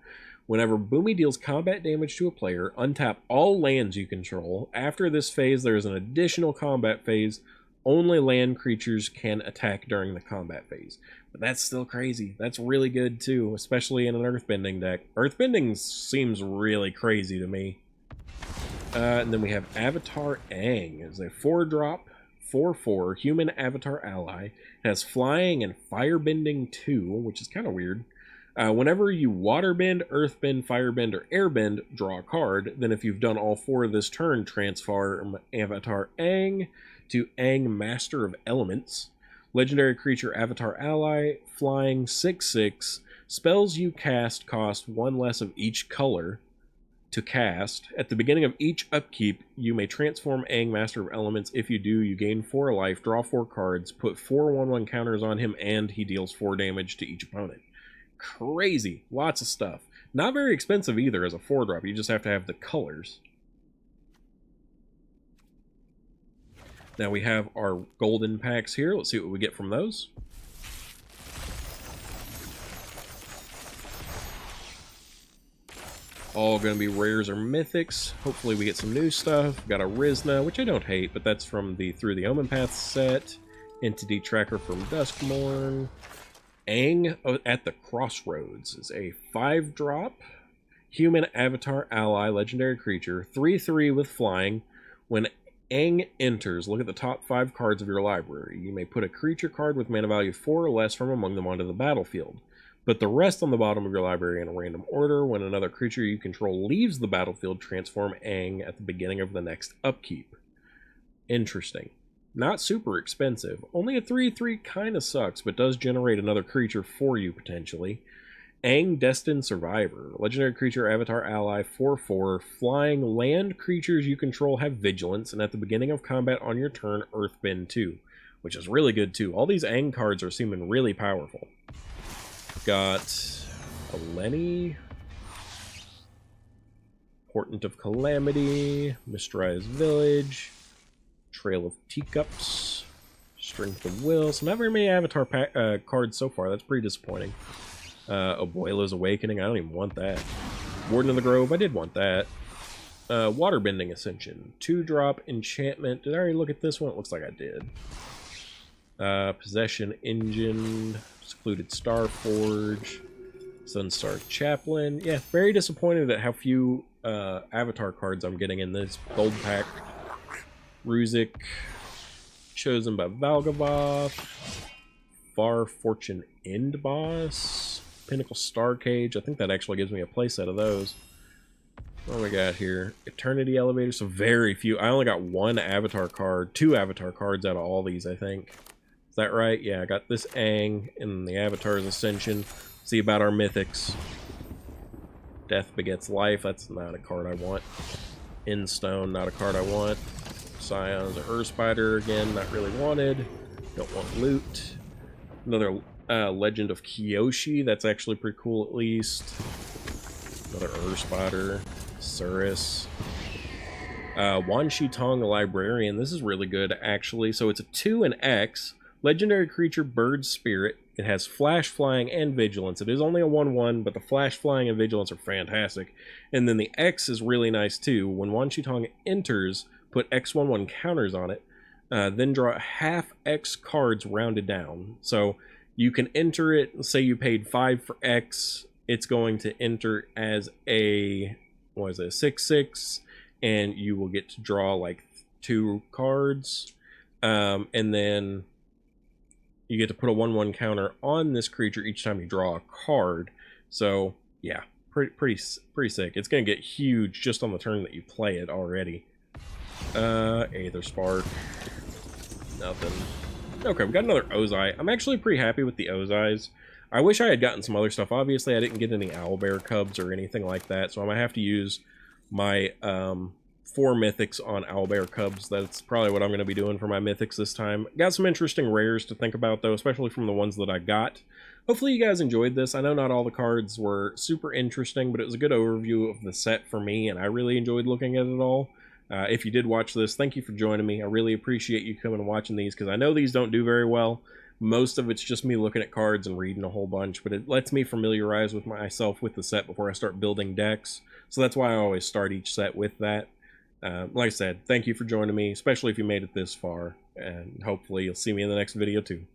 Whenever Boomy deals combat damage to a player, untap all lands you control. After this phase, there is an additional combat phase. Only land creatures can attack during the combat phase. But that's still crazy. That's really good too, especially in an Earthbending deck. Earthbending seems really crazy to me. And then we have Avatar Aang. It's a 4-drop, 4/4 human avatar ally. It has flying and firebending 2, which is kind of weird. Whenever you waterbend, earthbend, firebend, or airbend, draw a card. Then if you've done all 4 this turn, transform Avatar Aang to Aang, Master of Elements. Legendary creature Avatar Ally, flying, 6/6. Spells you cast cost 1 less of each color to cast. At the beginning of each upkeep, you may transform Aang, Master of Elements. If you do, you gain 4 life, draw 4 cards, put 4 1/1 counters on him, and he deals 4 damage to each opponent. crazy. Lots of stuff. Not very expensive either as a 4-drop. You just have to have the colors. Now we have our golden packs here. Let's see what we get from those. All going to be rares or mythics. Hopefully we get some new stuff. Got a Rizna, which I don't hate, but that's from the Through the Omen Path set. Entity Tracker from Duskmourn. Aang at the Crossroads is a 5-drop. Human Avatar Ally Legendary Creature. 3/3 with flying. When Aang enters, look at the top 5 cards of your library. You may put a creature card with mana value 4 or less from among them onto the battlefield. Put the rest on the bottom of your library in a random order. When another creature you control leaves the battlefield, transform Aang at the beginning of the next upkeep. Interesting. Not super expensive. Only a 3/3 kind of sucks, but does generate another creature for you potentially. Aang Destined Survivor. Legendary creature, Avatar Ally, 4/4. Flying land creatures you control have vigilance, and at the beginning of combat on your turn, Earthbend 2. Which is really good too. All these Aang cards are seeming really powerful. Got a Lenny, Portent of Calamity, Mysterized Village, Trail of Teacups, Strength of Will. So not very many Avatar cards so far. That's pretty disappointing. Abuela's Awakening. I don't even want that. Warden of the Grove. I did want that. Waterbending Ascension. 2-drop enchantment. Did I already look at this one? It looks like I did. Possession Engine. Secluded Starforge, Sunstar Chaplain. Yeah, very disappointed at how few Avatar cards I'm getting in this gold pack. Ruzik, Chosen by Valgavoth, Far Fortune End Boss, Pinnacle Star Cage. I think that actually gives me a playset of those. What do we got here? Eternity Elevator. So very few. I only got 1 Avatar card, 2 Avatar cards out of all these, I think. Is that right? Yeah, I got this Aang and the Avatar's Ascension. See about our mythics. Death Begets Life. That's not a card I want. Endstone, not a card I want. Scions or Earthspider, again, not really wanted. Don't want loot. Another Legend of Kyoshi. That's actually pretty cool, at least. Another Earthspider. Surus. Wan Shi Tong, the Librarian. This is really good, actually. So it's a 2 and X. Legendary creature, Bird Spirit. It has Flash, Flying, and Vigilance. It is only a 1/1, but the Flash, Flying, and Vigilance are fantastic. And then the X is really nice too. When Wan Shi Tong enters, put X/1/1 counters on it. Then draw half X cards rounded down. So you can enter it, say you paid 5 for X. It's going to enter as a, what is it, 6/6. And you will get to draw like 2 cards. And then you get to put a 1/1 counter on this creature each time you draw a card. So yeah, pretty sick. It's gonna get huge just on the turn that you play it already. Aether Spark. Nothing. Okay, we got another Ozai. I'm actually pretty happy with the Ozais. I wish I had gotten some other stuff. Obviously, I didn't get any Owlbear Cubs or anything like that, so I might have to use my 4 mythics on Owlbear Cubs. That's probably what I'm going to be doing for my mythics this time. Got some interesting rares to think about, though, especially from the ones that I got. Hopefully you guys enjoyed this. I know not all the cards were super interesting, but it was a good overview of the set for me, and I really enjoyed looking at it all. If you did watch this, thank you for joining me. I really appreciate you coming and watching these, because I know these don't do very well. Most of it's just me looking at cards and reading a whole bunch, but it lets me familiarize with myself with the set before I start building decks. So that's why I always start each set with that. Like I said, thank you for joining me, especially if you made it this far, and hopefully you'll see me in the next video too.